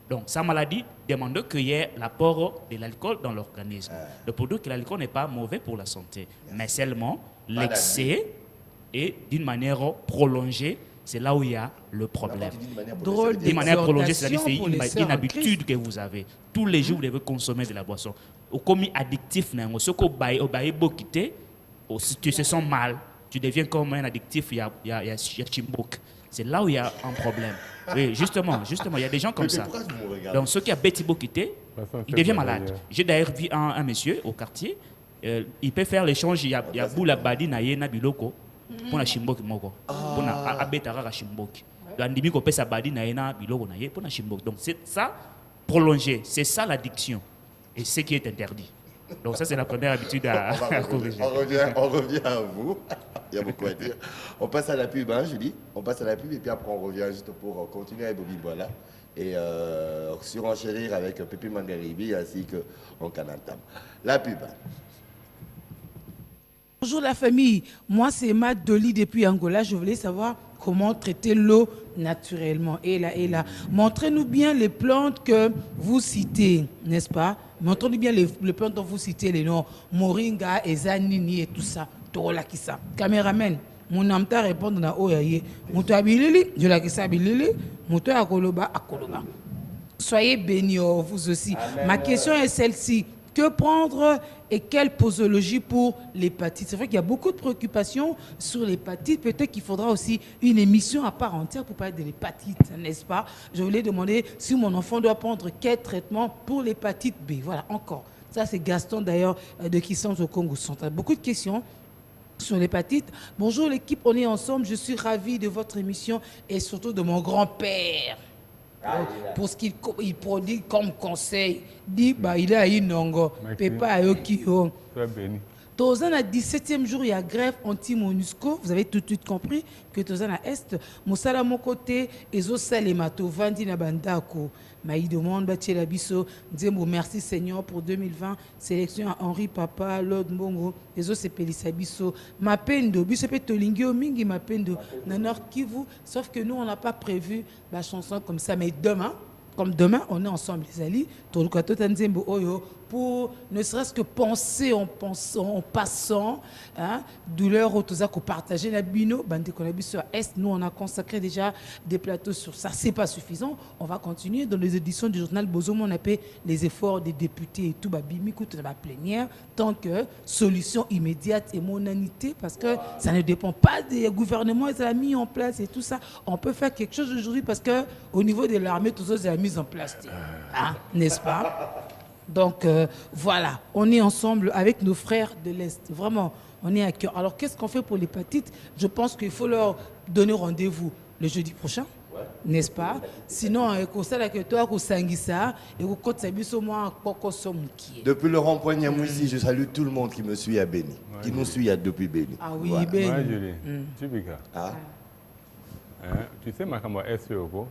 [SPEAKER 3] Donc, sa maladie demande qu'il y ait l'apport de l'alcool dans l'organisme. Le produit que l'alcool n'est pas mauvais pour la santé, mais seulement l'excès et d'une manière prolongée, c'est là où il y a le problème. D'une manière prolongée, c'est une habitude que vous avez. Tous les jours, vous devez consommer de la boisson. comme addictif, ce que tu te sens mal, tu deviens comme un addictif, il y a Chimbok. C'est là où il y a un problème. Oui, justement, il y a des gens comme ça. Donc, ceux qui ont Betty Bokité, il devient malade. J'ai d'ailleurs vu un monsieur au quartier, il peut faire l'échange, il y a Boula Badi Naye Biloko pour la Chimbok Moko, pour la Abetara Chimbok. L'andimi ko pesa Badi Naye Biloko Naye pour la Chimbok. Donc, c'est ça, prolongé, c'est ça l'addiction. Et ce qui est interdit. Donc ça, c'est la première habitude à corriger.
[SPEAKER 2] On revient à vous. Il y a beaucoup à dire. On passe à la pub, hein, Julie. On passe à la pub et puis après, on revient juste pour continuer avec Bobby Bola et surenchérir avec Pépi Mangaribi ainsi que Kanatam. La pub.
[SPEAKER 1] Bonjour la famille. Moi, c'est Matt Doli depuis Angola. Je voulais savoir comment traiter l'eau naturellement. Et là. Montrez-nous bien les plantes que vous citez, n'est-ce pas? Montrez-nous bien les plantes dont vous citez les noms. Moringa, Ezanini et tout ça. Torola Kissa. Caméraman, mon amta répondre na oyaye. Mouto abilili, je la kissa abilili. Mouto akoloba, akoloba. Soyez bénis, vous aussi. Amen. Ma question est celle-ci. Que prendre et quelle posologie pour l'hépatite? C'est vrai qu'il y a beaucoup de préoccupations sur l'hépatite. Peut-être qu'il faudra aussi une émission à part entière pour parler de l'hépatite, n'est-ce pas? Je voulais demander si mon enfant doit prendre quel traitement pour l'hépatite B. Voilà, encore. Ça, c'est Gaston, d'ailleurs, de Kissan au Congo central. Beaucoup de questions sur l'hépatite. Bonjour l'équipe, on est ensemble. Je suis ravi de votre émission et surtout de mon grand-père. Pour ce qu'il produit comme conseil, dit il est à Inongo, Pepa Ayokio. Tozan à 17e jour, il y a grève anti-MONUSCO. Vous avez tout de suite compris que Tozan à Est, Moussala mon côté, Ezo Salemato, Vandi Nabandako. Maï demande, Batiela Bisso, Nzembo, merci Seigneur pour 2020. Sélection à Henri Papa, Lord Mbongo, Ezo Sepelisa Bisso, Mapendo, Bisso Petolingio, Mingi Mapendo, Nanor Kivu. Sauf que nous, on n'a pas prévu la chanson comme ça. Mais demain, comme demain, on est ensemble, les alliés, pour ne serait-ce que penser en passant, hein, douleur au Tozako partager la bino, bande qu'on a vu sur Est, nous on a consacré déjà des plateaux sur ça, c'est pas suffisant, on va continuer dans les éditions du journal Bozomo, on appelle les efforts des députés et tout, bimikout de la plénière, tant que solution immédiate et monanité, parce que ça ne dépend pas des gouvernements, ils ont mis en place et tout ça, on peut faire quelque chose aujourd'hui parce que au niveau de l'armée, tout ça c'est mis en place, hein, n'est-ce pas? Donc voilà, on est ensemble avec nos frères de l'Est. Vraiment, on est à cœur. Alors qu'est-ce qu'on fait pour l'hépatite? Je pense qu'il faut leur donner rendez-vous le jeudi prochain, n'est-ce pas? Sinon,
[SPEAKER 2] depuis le rond-point Niamouissi, je salue tout le monde qui me suit à Béni, qui nous suit depuis Béni.
[SPEAKER 1] Ah oui, voilà. Béni.
[SPEAKER 5] Ouais, Julie. Tubika. Ah. Tu sais, ma caméra est sur vous.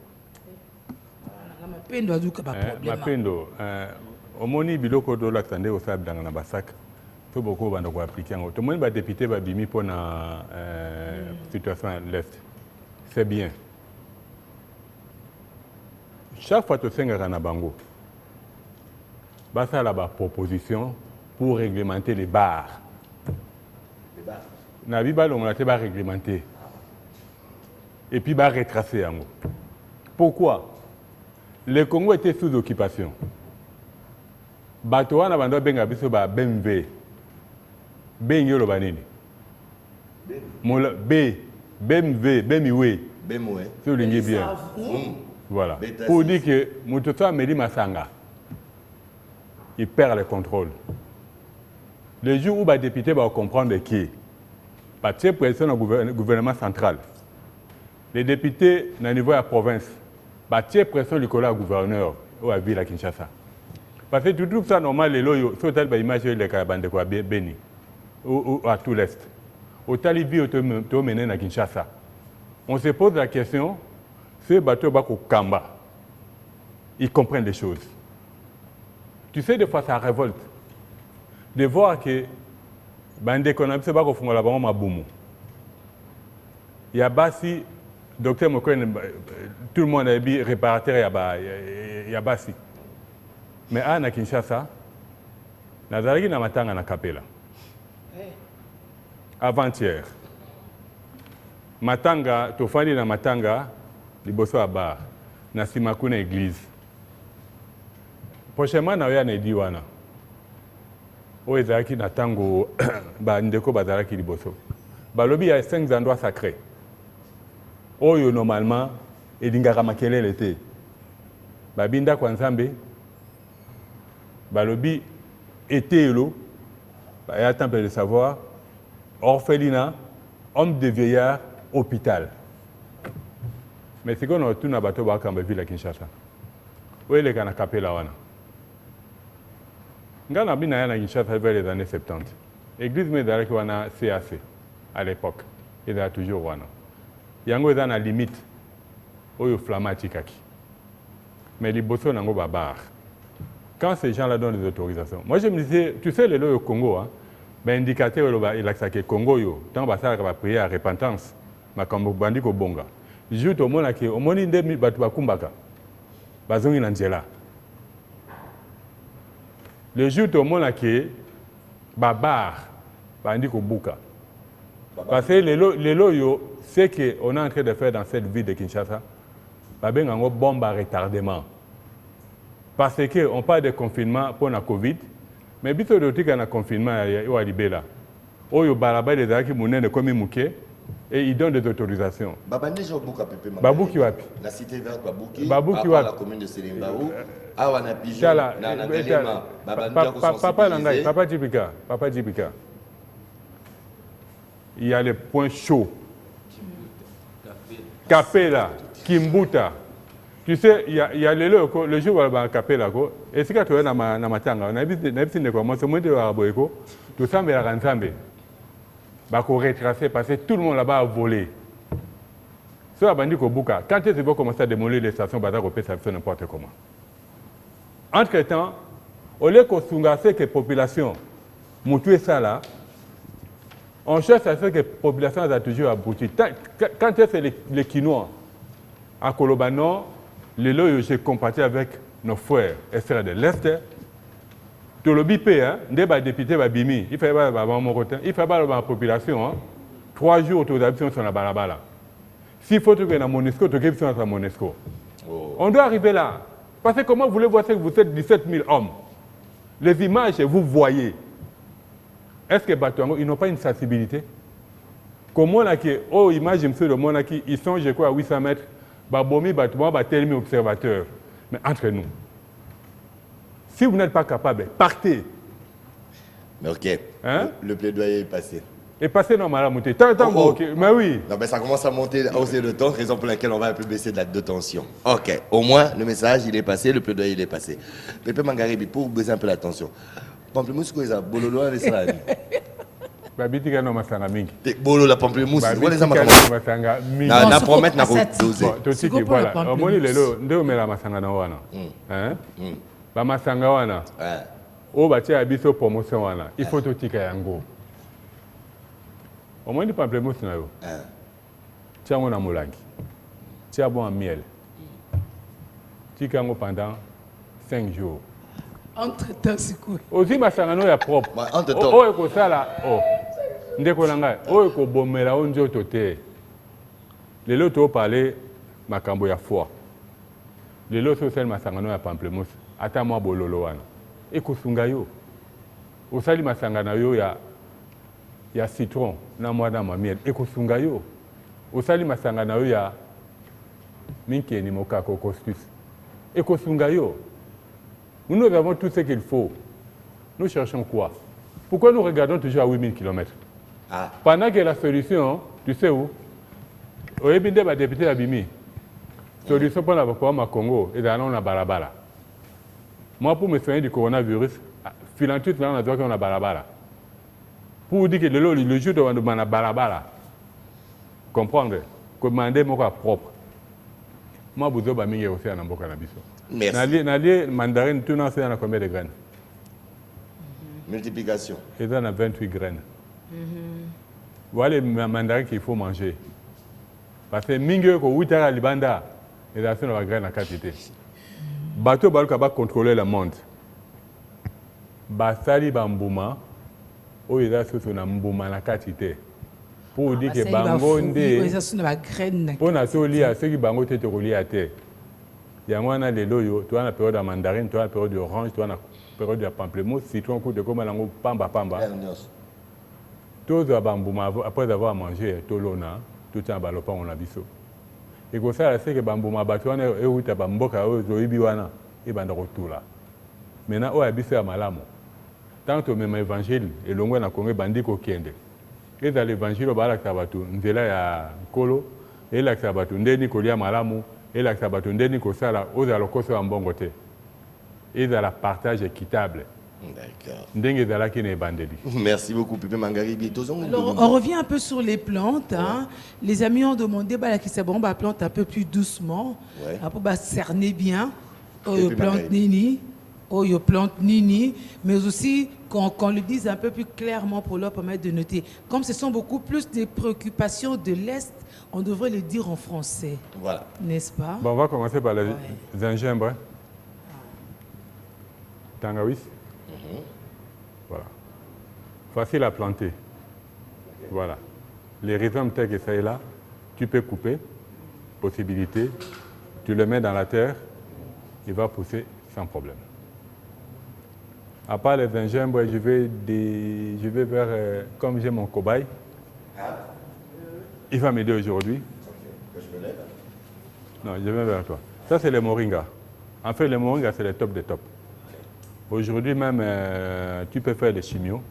[SPEAKER 5] Mapendo, omoni biloko do laktande au sable dans la basak. Tout beaucoup va nous appliquer. Tout le monde va député va bimi pour la situation à l'est. C'est bien. Chaque fois que tu fais un bango, ça la proposition pour réglementer les bars. Les bars. Na biba on a été réglementé. Et puis va retracer en gros. Pourquoi? Le Congo était sous occupation. Batoana bando benga biso ba BMV. Benyo lo banini. BMV, BMW.
[SPEAKER 2] BMW.
[SPEAKER 5] C'est le bien. Voilà. Pour dire que Moutoto Medi Massanga, il perd le contrôle. Le jour où les députés vont comprendre qui, parce que pression au gouvernement central, les députés au niveau de la province, bâtir pression du collège gouverneur ou à la ville à Kinshasa. Parce que tout ça normal, les loyaux, c'est tel image de la bande de Béni ou à tout l'est. Au Talibi, au mené à Kinshasa. On se pose la question, ce bateau va au Kamba. Ils comprennent les choses. Tu sais, des fois, ça révolte. De voir que bande qu'on a fait au fond de la bande Maboumou. Il y a Bassi. Docteur Mokoyen, tout le monde a dit réparateur, il y a Bassi. Mais à Kinshasa, Nazarigi n'a pas na Kapela. Avant-hier, Matanga, Tofani na Matanga, liboso à bar, na Simakuna église. Prochainement, na ya na Diwana. oyo ezalaki na ntango bandeko bazalaki liboso balobi ya 5 endroits sacrés oyo normalement elingaka makelele te babi ndako ya nzambe balobi etelo baya temple de savoir orphelinat homme de vieillard hôpital mais sikoyo na otuna bato bakamba ville ya Kinshasa oyo eleka na kapela wana nga na bina ya na Kinshasa vers les années 70 église me ezalaki wana CAC à l'époque ezala toujours wana yango eza na limite oyo flama atikaki mais liboso nango babar quand ces gens là donnent des autorisations moi je me disais tu sais lelo au Congo hein indicateur oyo elakisaka Congo oyo ntango basalaka bapriere ya repentance makambo bandi kobonga jour tomonaki omoni nde bato bakumbaka bazongi na nzela le jour tomonaki babar bandi kobuka parce que lelo yo ce qu'on est en train de faire dans cette ville de Kinshasa babengango bombe à retardement parce qu'on parle de confinement pour la Covid mais biso de tika na confinement ya libela oyo balabala ezalaki monene komi muke et ils donnent des autorisations
[SPEAKER 2] babandi jo buka pepe
[SPEAKER 5] babuki wapi
[SPEAKER 2] la cité verte babuki
[SPEAKER 5] wapi
[SPEAKER 2] la commune de Selimbaou awa na Pigeon na Galema babandi papa Jibika il y a les points chauds Kapela Kimbuta tu sais il y a le jour où Kapela ko et c'est quand tu es na matanga na bisi ne commence moins de araboeko tout ça mais la nzambe ba ko retracer parce que tout le monde là-bas a volé so abandi ko buka quand ils vont commencer à démolir les stations bata ko pesa n'importe comment entre temps au lieu qu'on sunga que population mutu ça là on cherche à faire que la population a toujours abouti. Quand c'est les Quinois, à Kolobano, les lois j'ai compatis avec nos frères et sœurs de l'Est. Tout le BIP, des députés Bimi, il fait pas il fait pas la population. 3 jours aux habitants sur la balabala. S'il faut que la Monesco, tu es sur la Monesco. On doit arriver là. Parce que comment voulez-vous que vous êtes 17 000 hommes? Les images, vous voyez. Est-ce que Batouango, ils n'ont pas une sensibilité? Comment là que, oh, image, monsieur le monde qui ils sont, je crois, à 800 mètres, Babomi, Batouango, Batelmi, observateur. Mais entre nous, si vous n'êtes pas capable, partez. Mais ok, hein? Le plaidoyer est passé.
[SPEAKER 5] Est passé normalement, monter. Mais oui.
[SPEAKER 2] Non, mais ça commence à monter, à hausser de temps, raison pour laquelle on va un peu baisser de tension. Ok, au moins, le message, il est passé, le plaidoyer, il est passé. Pepe Mangaribi, pour baisser un peu la tension. Pamplemousse ko eza bololo na lesalani
[SPEAKER 5] babitika no masanga mingi
[SPEAKER 2] bolo la pamplemousse wala eza
[SPEAKER 5] masanga mingi
[SPEAKER 2] na promettre na ko doser
[SPEAKER 5] to tiki voilà omoni lelo nde omela masanga na wana hein ba masanga wana o batia biso promotion wana il faut to tika yango omoni pamplemousse na yo tiango na molangi tia bon en miel tika yango pendant 5 jours.
[SPEAKER 1] Entre-temps, c'est cool.
[SPEAKER 5] Aussi, ma sangano est propre.
[SPEAKER 2] Entre-temps.
[SPEAKER 5] Oh, éco ça là. Oh. Ndeko nanga. Oh, éco bomela onjo tote. Les lots parler makambo ya foi. Les lots social ma sangano ya pamplemousse. Ata moi bololo wana. Éco sungayo. Osali ma sangana yo ya citron na moi dans ma miel. Éco sungayo. Osali ma sangana yo ya minki ni mokako costus. Éco sungayo. Nous avons tout ce qu'il faut. Nous cherchons quoi? Pourquoi nous regardons toujours à 8000 km? Pendant que la solution, tu sais où? Au Ebinde, le député Abimi, solution pour la Congo, et dans la balabala. Moi, pour me soigner du coronavirus, philanthrope, on a besoin de la balabala. Pour vous dire que le jour de la balabala, comprendre, commander mon cas propre. Moi, je vous ai aussi un emboka na biso.
[SPEAKER 2] Merci.
[SPEAKER 5] Nali mandarine, tout le monde combien de graines?
[SPEAKER 2] Multiplication.
[SPEAKER 5] Il y a 28 graines. Voilà les mandarines qu'il faut manger. Parce que mingue ko 8 heures à Libanda, il y a une graine à quantité. Bateau balka va contrôler le monde. Basali bambuma, o il y a sur na mbuma na quantité. Pour dire que bangonde pour na soli à ceux qui bangote te relié à terre. Il y a moi na les loyo, toi na période de mandarine, toi na période d'orange, toi na période de pamplemousse, citron, coup de gomme, pamba, pamba.
[SPEAKER 2] Hernios.
[SPEAKER 5] Tous après avoir mangé, tout l'ona, tout un balopan, on a biso. Et comme ça, c'est que Bambouma Batuana et Outa Bamboka, Zoibiwana, et Bandarotoula. Maintenant, on a biso à Malamo. Tant que même évangile, et l'on a connu Bandiko Kende. Et dans l'évangile, on a l'actabatu, Ndela ya Kolo, et l'actabatu, Ndeni Kolia Malamo, et l'actabatu, Ndeni Kosala, aux alokoso en bon côté. Et dans la partage équitable.
[SPEAKER 2] D'accord.
[SPEAKER 5] Merci
[SPEAKER 2] beaucoup, Pépé Mangaribi.
[SPEAKER 1] Alors, on revient un peu sur les plantes. Hein. Les amis ont demandé qui c'est bon, plante un peu plus doucement.
[SPEAKER 2] Ouais.
[SPEAKER 1] Après, cerner bien. Plante nini. Plante nini. Mais aussi, qu'on le dise un peu plus clairement pour leur permettre de noter. Comme ce sont beaucoup plus des préoccupations de l'Est, on devrait le dire en français.
[SPEAKER 2] Voilà.
[SPEAKER 1] N'est-ce pas?
[SPEAKER 5] Bon, on va commencer par le gingembre. Tangawis. Voilà. Facile à planter. Voilà. Les rhizomes tels que ça est là, tu peux couper. Possibilité. Tu le mets dans la terre, il va pousser sans problème. À part les gingembre, je vais vers, comme j'ai mon cobaye, il va m'aider aujourd'hui. Non, je vais vers toi. Ça, c'est le moringa. En fait, le moringa, c'est le top des tops. Aujourd'hui même, tu peux faire des chimios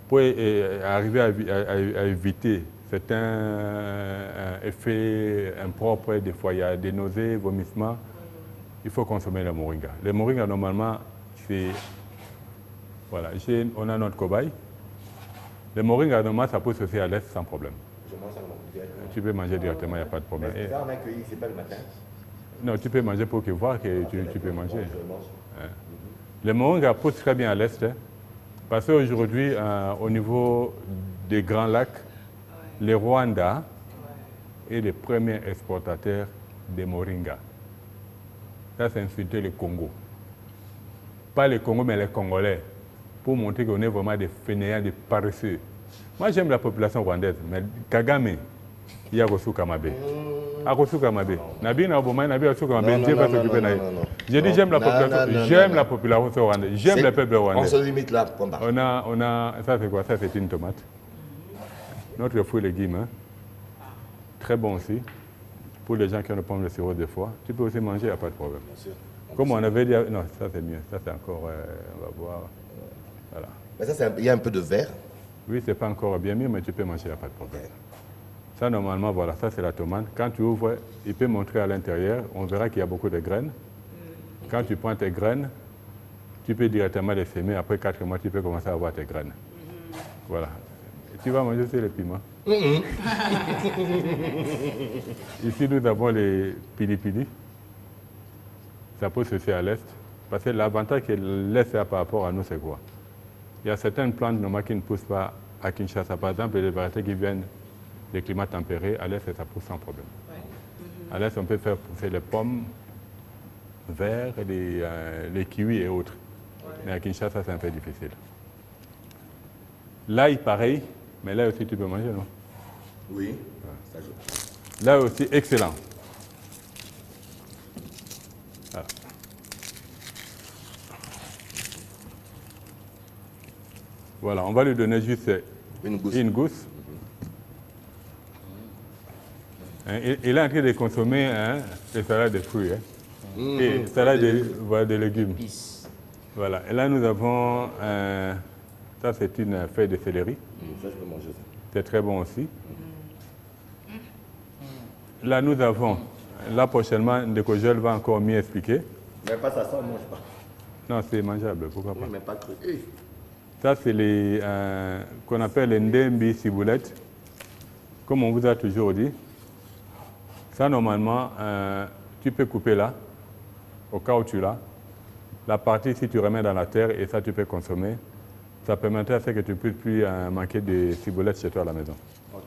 [SPEAKER 5] pour arriver à éviter certains effets impropres. Des fois, il y a des nausées, vomissements. Il faut consommer le moringa. Le moringa, normalement, c'est... Voilà, ici, on a notre cobaye. Le moringa, normalement, ça pousse aussi à l'est sans problème. Tu peux manger directement, il n'y a pas de problème.
[SPEAKER 2] Mais ça, on a cueilli, c'est pas le matin?
[SPEAKER 5] Non, tu peux manger pour voir que tu peux manger. Le moringa pousse très bien à l'est, parce qu'aujourd'hui, au niveau des grands lacs, le Rwanda est le premier exportateur de moringa. Ça, c'est insulter le Congo. Pas le Congo, mais les Congolais, pour montrer qu'on est vraiment des fainéants, des paresseux. Moi, j'aime la population rwandaise, mais Kagame, il y a Rossou Kamabe. Nabi va s'occuper de. J'ai dit j'aime la population, j'aime la population rwandaise, j'aime le peuple rwandais.
[SPEAKER 2] On se limite là,
[SPEAKER 5] on a, ça c'est quoi? Ça c'est une tomate. Notre fruit légume, hein. Très bon aussi. Pour les gens qui ont le pomme de sirop des fois, tu peux aussi manger, il n'y a pas de problème. Comme on avait dit, non, ça c'est mieux, ça c'est encore, on va voir. Voilà.
[SPEAKER 2] Mais ça, il y a un peu de verre.
[SPEAKER 5] Oui, c'est pas encore bien mieux, mais tu peux manger, il n'y a pas de problème. Ça, normalement, voilà, ça c'est la tomate. Quand tu ouvres, il peut montrer à l'intérieur, on verra qu'il y a beaucoup de graines. Quand tu prends tes graines, tu peux directement les semer. Après 4 mois, tu peux commencer à avoir tes graines. Voilà. Et tu vas manger aussi les piments. Ici, nous avons les pili-pili. Ça pousse aussi à l'est. Parce que l'avantage que l'est a par rapport à nous, c'est quoi? Il y a certaines plantes normales qui ne poussent pas à Kinshasa. Par exemple, les variétés qui viennent des climats tempérés, à l'est, ça pousse sans problème. Ouais. À l'est, on peut faire pousser les pommes, verts, les kiwis et autres. Ouais. Mais à Kinshasa, c'est un peu difficile. L'ail, pareil, mais là aussi, tu peux manger, non?
[SPEAKER 2] Oui.
[SPEAKER 5] Ouais. Là aussi, excellent. Voilà. Voilà, on va lui donner juste une gousse. Il est en train de consommer des salades de fruits et salades de légumes. Voilà. Et là, nous avons, ça c'est une feuille de céleri.
[SPEAKER 2] Ça, je peux manger ça.
[SPEAKER 5] C'est très bon aussi. Là, nous avons, là prochainement, Ndekojel va encore mieux expliquer.
[SPEAKER 2] Mais pas ça, on ne mange pas.
[SPEAKER 5] Non, c'est mangeable, pourquoi pas.
[SPEAKER 2] Oui, mais pas cru.
[SPEAKER 5] Ça, c'est les qu'on appelle les ndembi ciboulettes. Comme on vous a toujours dit. Ça, normalement, tu peux couper là, au cas où tu l'as. La partie, si tu remets dans la terre, et ça, tu peux consommer. Ça permettrait à ce que tu ne puisses plus manquer de ciboulettes chez toi à la maison. Okay.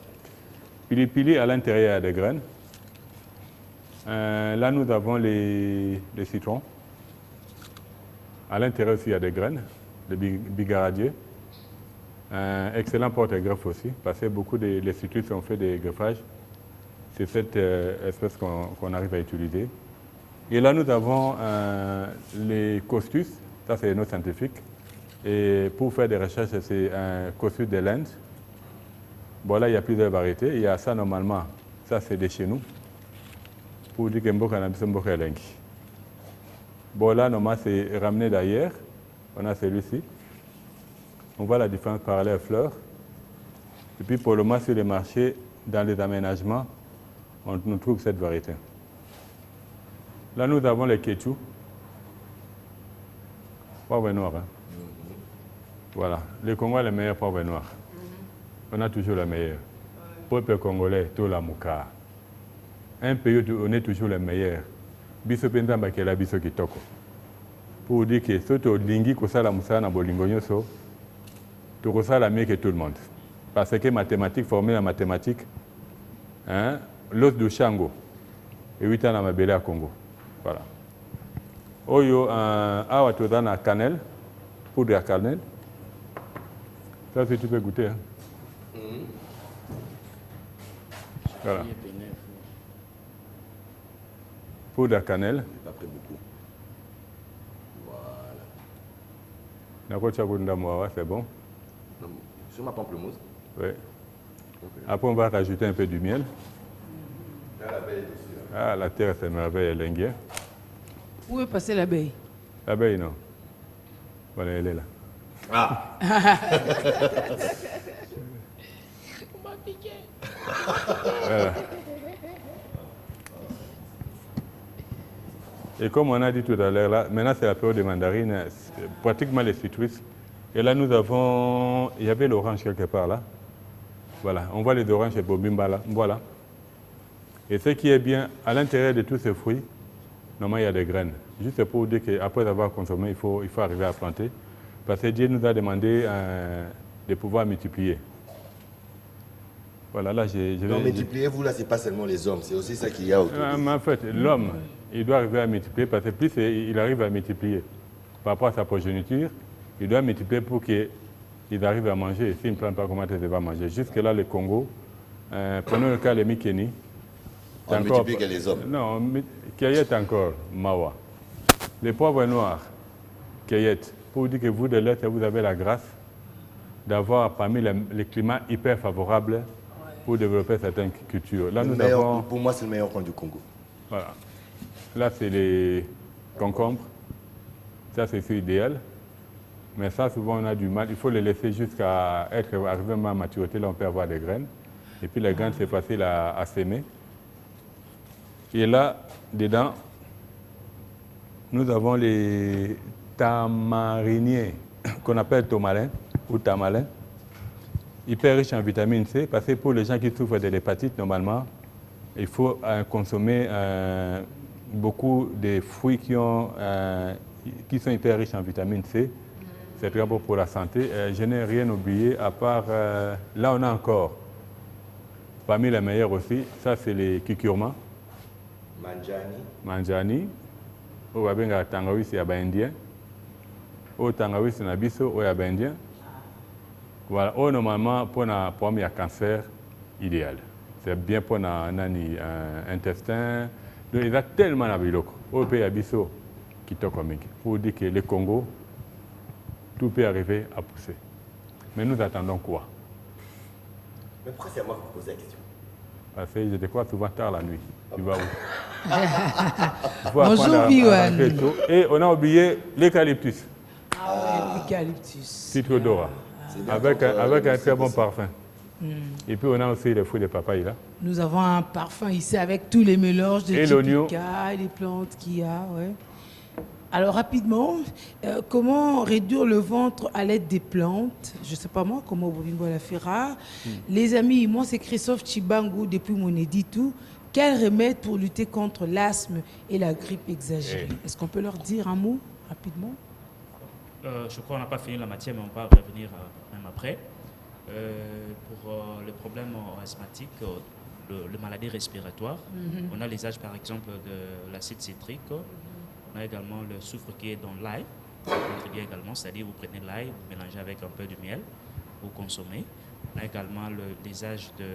[SPEAKER 5] Pili-pili, à l'intérieur, il y a des graines. Là, nous avons les citrons. À l'intérieur aussi, il y a des graines, les bigaradiers. Excellent porte-greffe aussi, parce que beaucoup des citrus ont fait des greffages. C'est cette espèce qu'on arrive à utiliser. Et là, nous avons les costus. Ça, c'est les notes scientifiques. Et pour faire des recherches, c'est un cossus de l'Inde. Bon, là, il y a plusieurs variétés. Il y a ça, normalement. Ça, c'est de chez nous. Pour dire que Mboka n'a pas Mboka Lenki. Bon, là, normalement, c'est ramené d'ailleurs. On a celui-ci. On voit la différence par les fleurs. Et puis, pour le moment, sur les marchés, dans les aménagements, on trouve cette variété. Là, nous avons les kéchou. Poivre noir. Hein. Voilà. Le Congo a le meilleur poivre noir. On a toujours le meilleur. Peuple congolais, tout la mouka. Un pays où on est toujours le meilleur. Biso penza bakela biso kitoko. Pour dire que surtout lingi kosala musala na bolingo nyoso, tu kosala mieux que tout le monde. Parce que mathématiques, formule en mathématiques, hein, l'os du Chango, et 8 ans à Mabélé à Congo. Voilà. Oyo, awa tu donnes à cannelle, poudre à cannelle. Ça, si tu peux goûter. Hein. Voilà. Poudre à cannelle.
[SPEAKER 2] Pas pris beaucoup. Voilà.
[SPEAKER 5] C'est bon.
[SPEAKER 2] Sur ma pamplemousse.
[SPEAKER 5] Oui. Après, on va rajouter un peu du miel. Ah, la terre, c'est merveille, elle.
[SPEAKER 1] Où est passée l'abeille?
[SPEAKER 5] L'abeille, non. Voilà, elle est là.
[SPEAKER 2] Ah.
[SPEAKER 1] On m'a piqué.
[SPEAKER 5] Voilà. Et comme on a dit tout à l'heure, là, maintenant c'est la période des mandarines, pratiquement les citrus. Et là, nous avons, il y avait l'orange quelque part là. Voilà, on voit les oranges et Bobimba là. Voilà. Et ce qui est bien, à l'intérieur de tous ces fruits, normalement il y a des graines. Juste pour dire qu'après avoir consommé, il faut arriver à planter. Parce que Dieu nous a demandé de pouvoir multiplier. Voilà, là j'ai...
[SPEAKER 2] Non, multipliez-vous là, c'est pas seulement les hommes, c'est aussi ça qu'il y a autour.
[SPEAKER 5] Mais en fait, l'homme, il doit arriver à multiplier parce que plus il arrive à multiplier par rapport à sa progéniture, il doit multiplier pour qu'il arrive à manger. S'il ne prend pas, comment il va manger? Jusque-là, le Congo, prenons le cas de Mikeni.
[SPEAKER 2] On multiplie que les hommes.
[SPEAKER 5] Non, Kayet encore, Mawa. Les poivres noirs, Kayet, pour dire que vous, de l'Est, vous avez la grâce d'avoir parmi les climats hyper favorables pour développer certaines cultures. Là, nous avons...
[SPEAKER 2] Pour moi, c'est le meilleur coin du Congo.
[SPEAKER 5] Voilà. Là, c'est les concombres. Ça, c'est idéal. Mais ça, souvent, on a du mal. Il faut les laisser jusqu'à être arrivé à maturité. Là, on peut avoir des graines. Et puis, les graines, c'est facile à s'aimer. Et là, dedans, nous avons les tamariniers, qu'on appelle tomalin ou tamalin. Hyper riche en vitamine C, parce que pour les gens qui souffrent de l'hépatite, normalement, il faut consommer beaucoup de fruits qui sont hyper riches en vitamine C. C'est très bon pour la santé. Je n'ai rien oublié, à part, là on a encore, parmi les meilleurs aussi, ça c'est les kikirma. Manjani. Au Babenga Tangawisi à Indien. Au Tangawisi Nabiso, au Indien. Voilà, normalement, pour un premier cancer idéal. C'est bien pour un intestin. Donc, il y a tellement de biloko. Au pays Abisso, qui est comique. Pour dire que le Congo, tout peut arriver à pousser. Mais nous attendons quoi?
[SPEAKER 2] Mais pourquoi c'est à moi que vous posez la question?
[SPEAKER 5] Parce que je te crois souvent tard la nuit. Tu vas où?
[SPEAKER 1] Bonjour, Biwan.
[SPEAKER 5] Et on a oublié l'eucalyptus.
[SPEAKER 1] Ah oui, l'eucalyptus.
[SPEAKER 5] Citron d'ora. Avec un très bon parfum. Et puis on a aussi les fruits de papaye là.
[SPEAKER 1] Nous avons un parfum ici avec tous les mélanges de typica, les plantes qu'il y a. Ouais. Alors rapidement, comment réduire le ventre à l'aide des plantes? Je ne sais pas moi, comment Bobimbo la fera. Les amis, moi c'est Christophe Chibangu depuis mon édito. Quel remède pour lutter contre l'asthme et la grippe exagérée? Est-ce qu'on peut leur dire un mot rapidement?
[SPEAKER 3] Je crois qu'on n'a pas fini la matière, mais on va revenir même après. Pour les problèmes asthmatiques, les maladies respiratoires, on a l'usage par exemple de l'acide citrique, on a également le soufre qui est dans l'ail, ça contribue également, c'est-à-dire vous prenez l'ail, vous mélangez avec un peu de miel, vous consommez. On a également l'usage de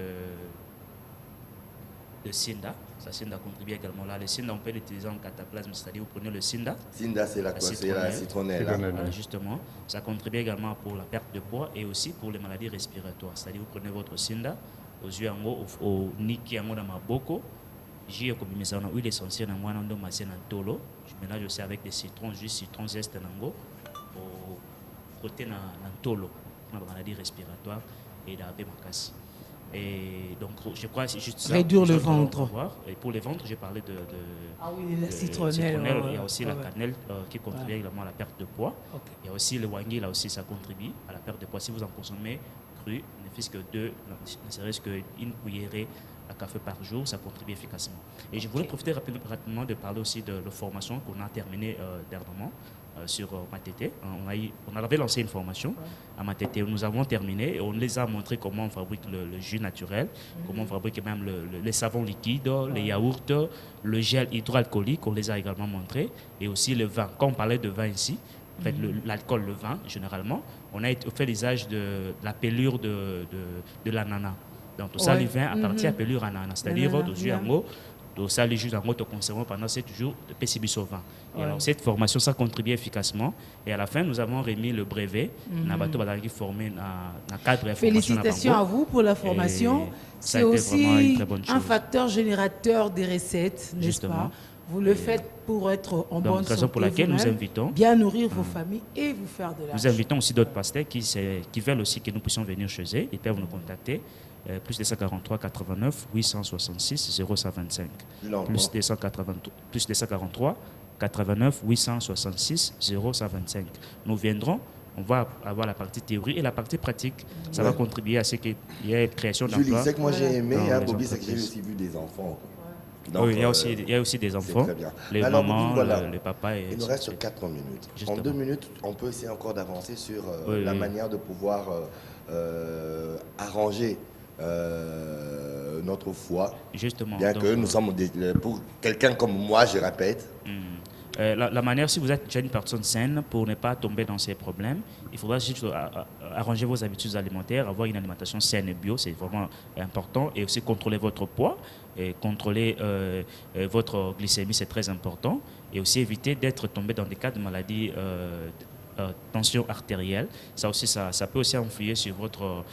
[SPEAKER 3] Sinda, Ça, Sinda contribue également là. Le Sinda, on peut l'utiliser en cataplasme, c'est-à-dire vous prenez le Sinda.
[SPEAKER 2] Sinda, c'est la citronnelle. Hein.
[SPEAKER 3] Voilà, justement. Ça contribue également pour la perte de poids et aussi pour les maladies respiratoires. C'est-à-dire vous prenez votre Sinda, aux yeux en haut, au niki en haut dans ma boko. J'ai comme mis ça en huile essentielle en moi, dans le tolo. Je mélange aussi avec des citrons, juste citron zeste en haut, pour frotter dans le tolo, dans la maladie respiratoire et dans la macasse. Et donc, je crois que c'est juste ça.
[SPEAKER 1] Réduire le ventre.
[SPEAKER 3] Et pour les ventres, j'ai parlé de
[SPEAKER 1] ah oui, la citronnelle.
[SPEAKER 3] Il y a aussi la cannelle qui contribue également à la perte de poids. Okay. Il y a aussi le wangi, là aussi, ça contribue à la perte de poids. Si vous en consommez cru, ne fût-ce que ne serait-ce qu'une cuillerée à café par jour, ça contribue efficacement. Et je voulais profiter rapidement de parler aussi de la formation qu'on a terminée dernièrement. Sur Matete. On avait lancé une formation à Matete. Nous avons terminé et on les a montré comment on fabrique le jus naturel, comment on fabrique même les savons liquides, les yaourts, le gel hydroalcoolique, on les a également montré, et aussi le vin. Quand on parlait de vin ici, en fait, l'alcool, le vin, généralement, on a fait l'usage de la pelure de l'ananas. Donc, tout ça, le vin appartient à pelure ananas, c'est-à-dire au jus en haut. Donc ça, les jus en te conservons pendant 7 jours de PCB au vin. Et alors, cette formation, ça contribue efficacement. Et à la fin, nous avons remis le brevet. Nabato Badagi formé dans cadre.
[SPEAKER 1] Félicitations à vous pour la formation. C'est aussi un facteur générateur des recettes, n'est-ce pas? Vous le faites pour être en bonne santé,
[SPEAKER 3] raison pour laquelle nous invitons,
[SPEAKER 1] bien nourrir vos familles et vous faire de l'argent.
[SPEAKER 3] Nous invitons aussi d'autres pasteurs qui veulent aussi que nous puissions venir chez eux. Ils peuvent nous contacter. Plus 243 89 866 0125. Plus 243 89 866 0125. Nous viendrons, on va avoir la partie théorie et la partie pratique. Ça va contribuer à ce qu'il y ait une création d'emplois.
[SPEAKER 2] Julie, c'est que moi j'ai aimé, Bobby, c'est que j'ai aussi vu des enfants.
[SPEAKER 3] Donc, oui, il y a aussi des enfants, les
[SPEAKER 2] alors,
[SPEAKER 3] mamans,
[SPEAKER 2] voilà,
[SPEAKER 3] les papas.
[SPEAKER 2] Il nous reste 4 minutes. Justement. En 2 minutes, on peut essayer encore d'avancer sur la manière de pouvoir arranger notre foi.
[SPEAKER 3] Justement.
[SPEAKER 2] Bien que nous sommes pour quelqu'un comme moi, je répète.
[SPEAKER 3] La manière, si vous êtes déjà une personne saine, pour ne pas tomber dans ces problèmes, il faudra juste arranger vos habitudes alimentaires, avoir une alimentation saine et bio, c'est vraiment important, et aussi contrôler votre poids, et contrôler votre glycémie, c'est très important, et aussi éviter d'être tombé dans des cas de maladies tension artérielle. Ça aussi, ça peut aussi influer sur votre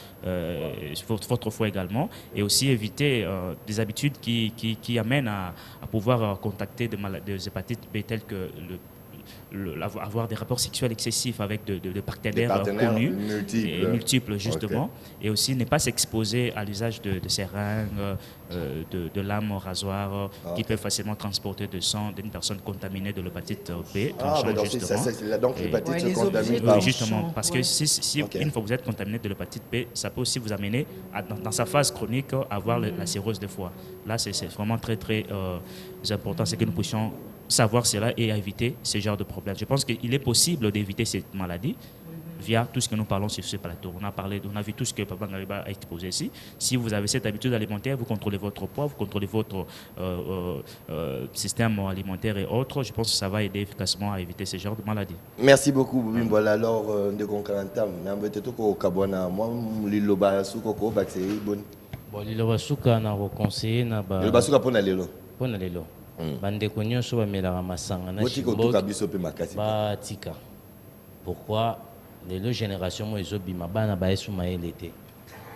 [SPEAKER 3] foie également, et aussi éviter des habitudes qui amènent à pouvoir contacter des hépatites B telles que avoir des rapports sexuels excessifs avec de partenaires connus, multiples justement, okay. Et aussi ne pas s'exposer à l'usage de seringues, de lames rasoirs qui peuvent facilement transporter de sang d'une personne contaminée de l'hépatite B.
[SPEAKER 2] Donc l'hépatite se contamine pas.
[SPEAKER 3] Oui, justement, parce que si une fois que vous êtes contaminé de l'hépatite B, ça peut aussi vous amener dans sa phase chronique à avoir la cirrhose de foie. Là, c'est vraiment très très important, c'est que nous puissions savoir cela et éviter ce genre de problème. Je pense qu'il est possible d'éviter cette maladie via tout ce que nous parlons sur ce plateau. On a vu tout ce que Papa Ngariba a exposé ici. Si vous avez cette habitude alimentaire, vous contrôlez votre poids, vous contrôlez votre système alimentaire et autres, je pense que ça va aider efficacement à éviter ce genre de maladie.
[SPEAKER 2] Merci beaucoup, Bimbola. Alors, de Concalantam, Nambetetoko Kabwana, moi, Liloba Soukoko, c'est bon.
[SPEAKER 4] Bon, Liloba Souka, on a reconseillé.
[SPEAKER 2] Liloba Souka, pour Nalelo.
[SPEAKER 4] Pour Nalelo. Bandeko nyonso bamelaka masanga na batika. Pourquoi les générations mo ezobima bana baesu mayele te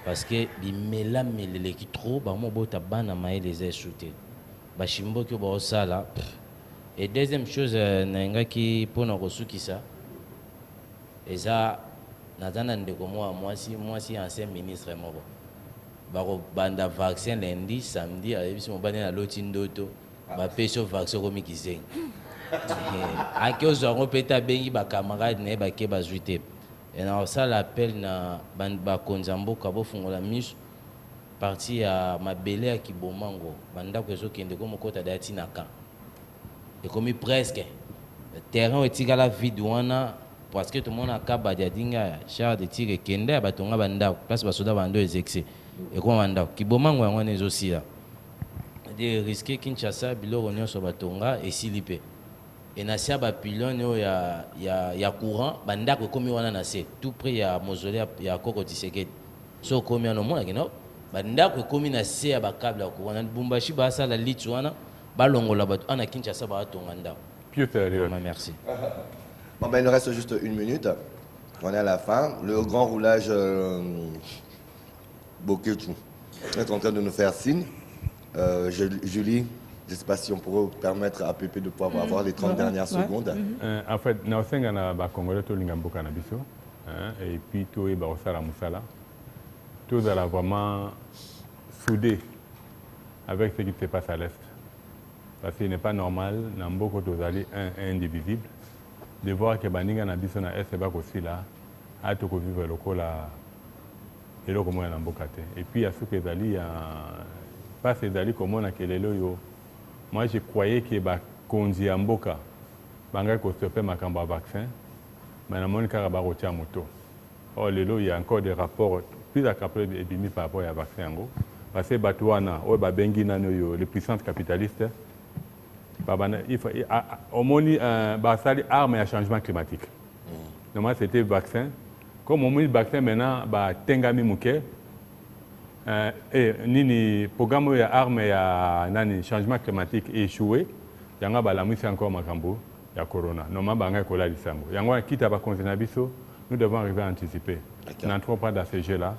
[SPEAKER 4] parce que bimela melele ki trop ba mo bota bana mayele za shooter ba shimbo ki ba osala. Et deuxième chose na ngaki pona kosukisa eza nazana ndeko mwasi ancien ministre moko ba ko banda vaccin lundi samedi ayebisi mo bana na loti ndoto ba peso vaccin ko mikizeng aki ozango peta bengi ba camarade ne ba ke ba zuite et na ça l'appel na ba konza mboka bo fungola misu parti ya mabele ya kibomango banda ko ezokende ko mokota dati na kan et comme presque le terrain etikala vide wana parce que tout le monde a kaba dinga char de tigre kende ba tonga banda place ba soda bando exexé et ko banda kibomango yango nezosia de risquer Kinshasa biloko nyonso batonga esilipe et nasia ba pylone ya courant bandako komi wana na se tout près ya mausolée ya Koko Tshisekedi so komi no mona kino bandako ekomi na se ya bakable ya wana Lubumbashi basala litu wana balongola bato ana Kinshasa batonga ndako.
[SPEAKER 5] Plus sérieux.
[SPEAKER 4] Merci.
[SPEAKER 2] Bon, ben, il nous reste juste 1 minute. On est à la fin. Le grand roulage Boketu est en train de nous faire signe. Julie, je ne sais pas si on pourrait permettre à Pépé de pouvoir avoir les 30 dernières secondes.
[SPEAKER 5] En fait, nous avons Congolais tous les Gamboka na biso, et puis tout est Barosala Moussala. Tous allons vraiment soudés avec ce qui se passe à l'Est. Parce qu'il n'est pas normal, dans beaucoup de alliés indivisibles, de voir que Baninga na biso na Est aussi là, à tout vivre le col et le comment et puis à ce que les alliés, pas ces alliés comme on a que les loyaux. Moi, je croyais que les Kondi Amboka, Banga Kostopé Makamba vaccin, mais dans mon cas, il y a moto. Or, il y a encore des rapports plus accablés par rapport à vaccin. Parce que Batouana, les puissances capitalistes, il faut au moins armes et changement climatique. Normalement, c'était le vaccin. Comme on a le vaccin maintenant, Tengami Mouké. Le programme de armes et changement climatique est échoué. Il y a encore Makambo, il y a Corona. Normalement, il y a quitte à nous devons arriver à anticiper. Nous n'entrons pas dans ce jeu-là.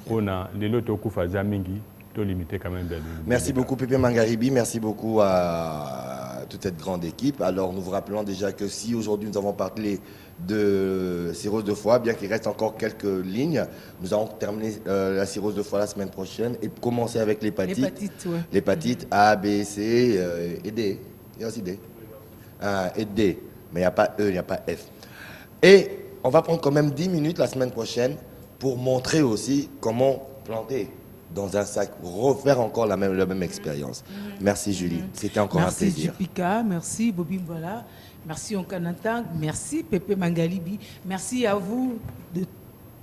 [SPEAKER 5] On a les lots de Jamingi, tout limité quand même.
[SPEAKER 2] Merci beaucoup Pépé Mangaribi, merci beaucoup à toute cette grande équipe. Alors nous vous rappelons déjà que si aujourd'hui nous avons parlé de cirrhose de foie, bien qu'il reste encore quelques lignes, nous allons terminer la cirrhose de foie la semaine prochaine et commencer avec l'hépatite. L'hépatite A, B, C et D. Il y a aussi D. Et D. Mais il n'y a pas E, il n'y a pas F. Et on va prendre quand même 10 minutes la semaine prochaine pour montrer aussi comment planter dans un sac, refaire encore la même expérience. Merci Julie, c'était encore un plaisir.
[SPEAKER 1] Merci Jupika, merci Bobby Mbola, merci Onkanatang, merci Pépé Mangalibi, merci à vous de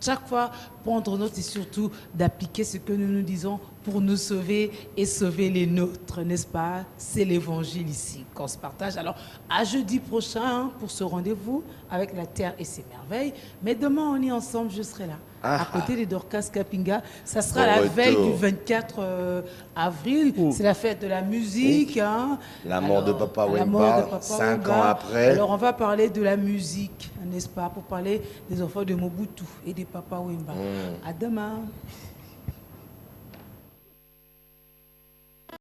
[SPEAKER 1] chaque fois prendre note et surtout d'appliquer ce que nous disons pour nous sauver et sauver les nôtres, n'est-ce pas? C'est l'évangile ici qu'on se partage. Alors, à jeudi prochain pour ce rendez-vous avec la Terre et ses merveilles. Mais demain, on est ensemble, je serai là. À côté de Dorcas Kapinga. Ça sera la veille du 24 avril. C'est la fête de la musique. Hein.
[SPEAKER 2] La mort de Papa Wemba, 5 ans après.
[SPEAKER 1] Alors, on va parler de la musique, n'est-ce pas? Pour parler des enfants de Mobutu et de Papa Wemba. À demain.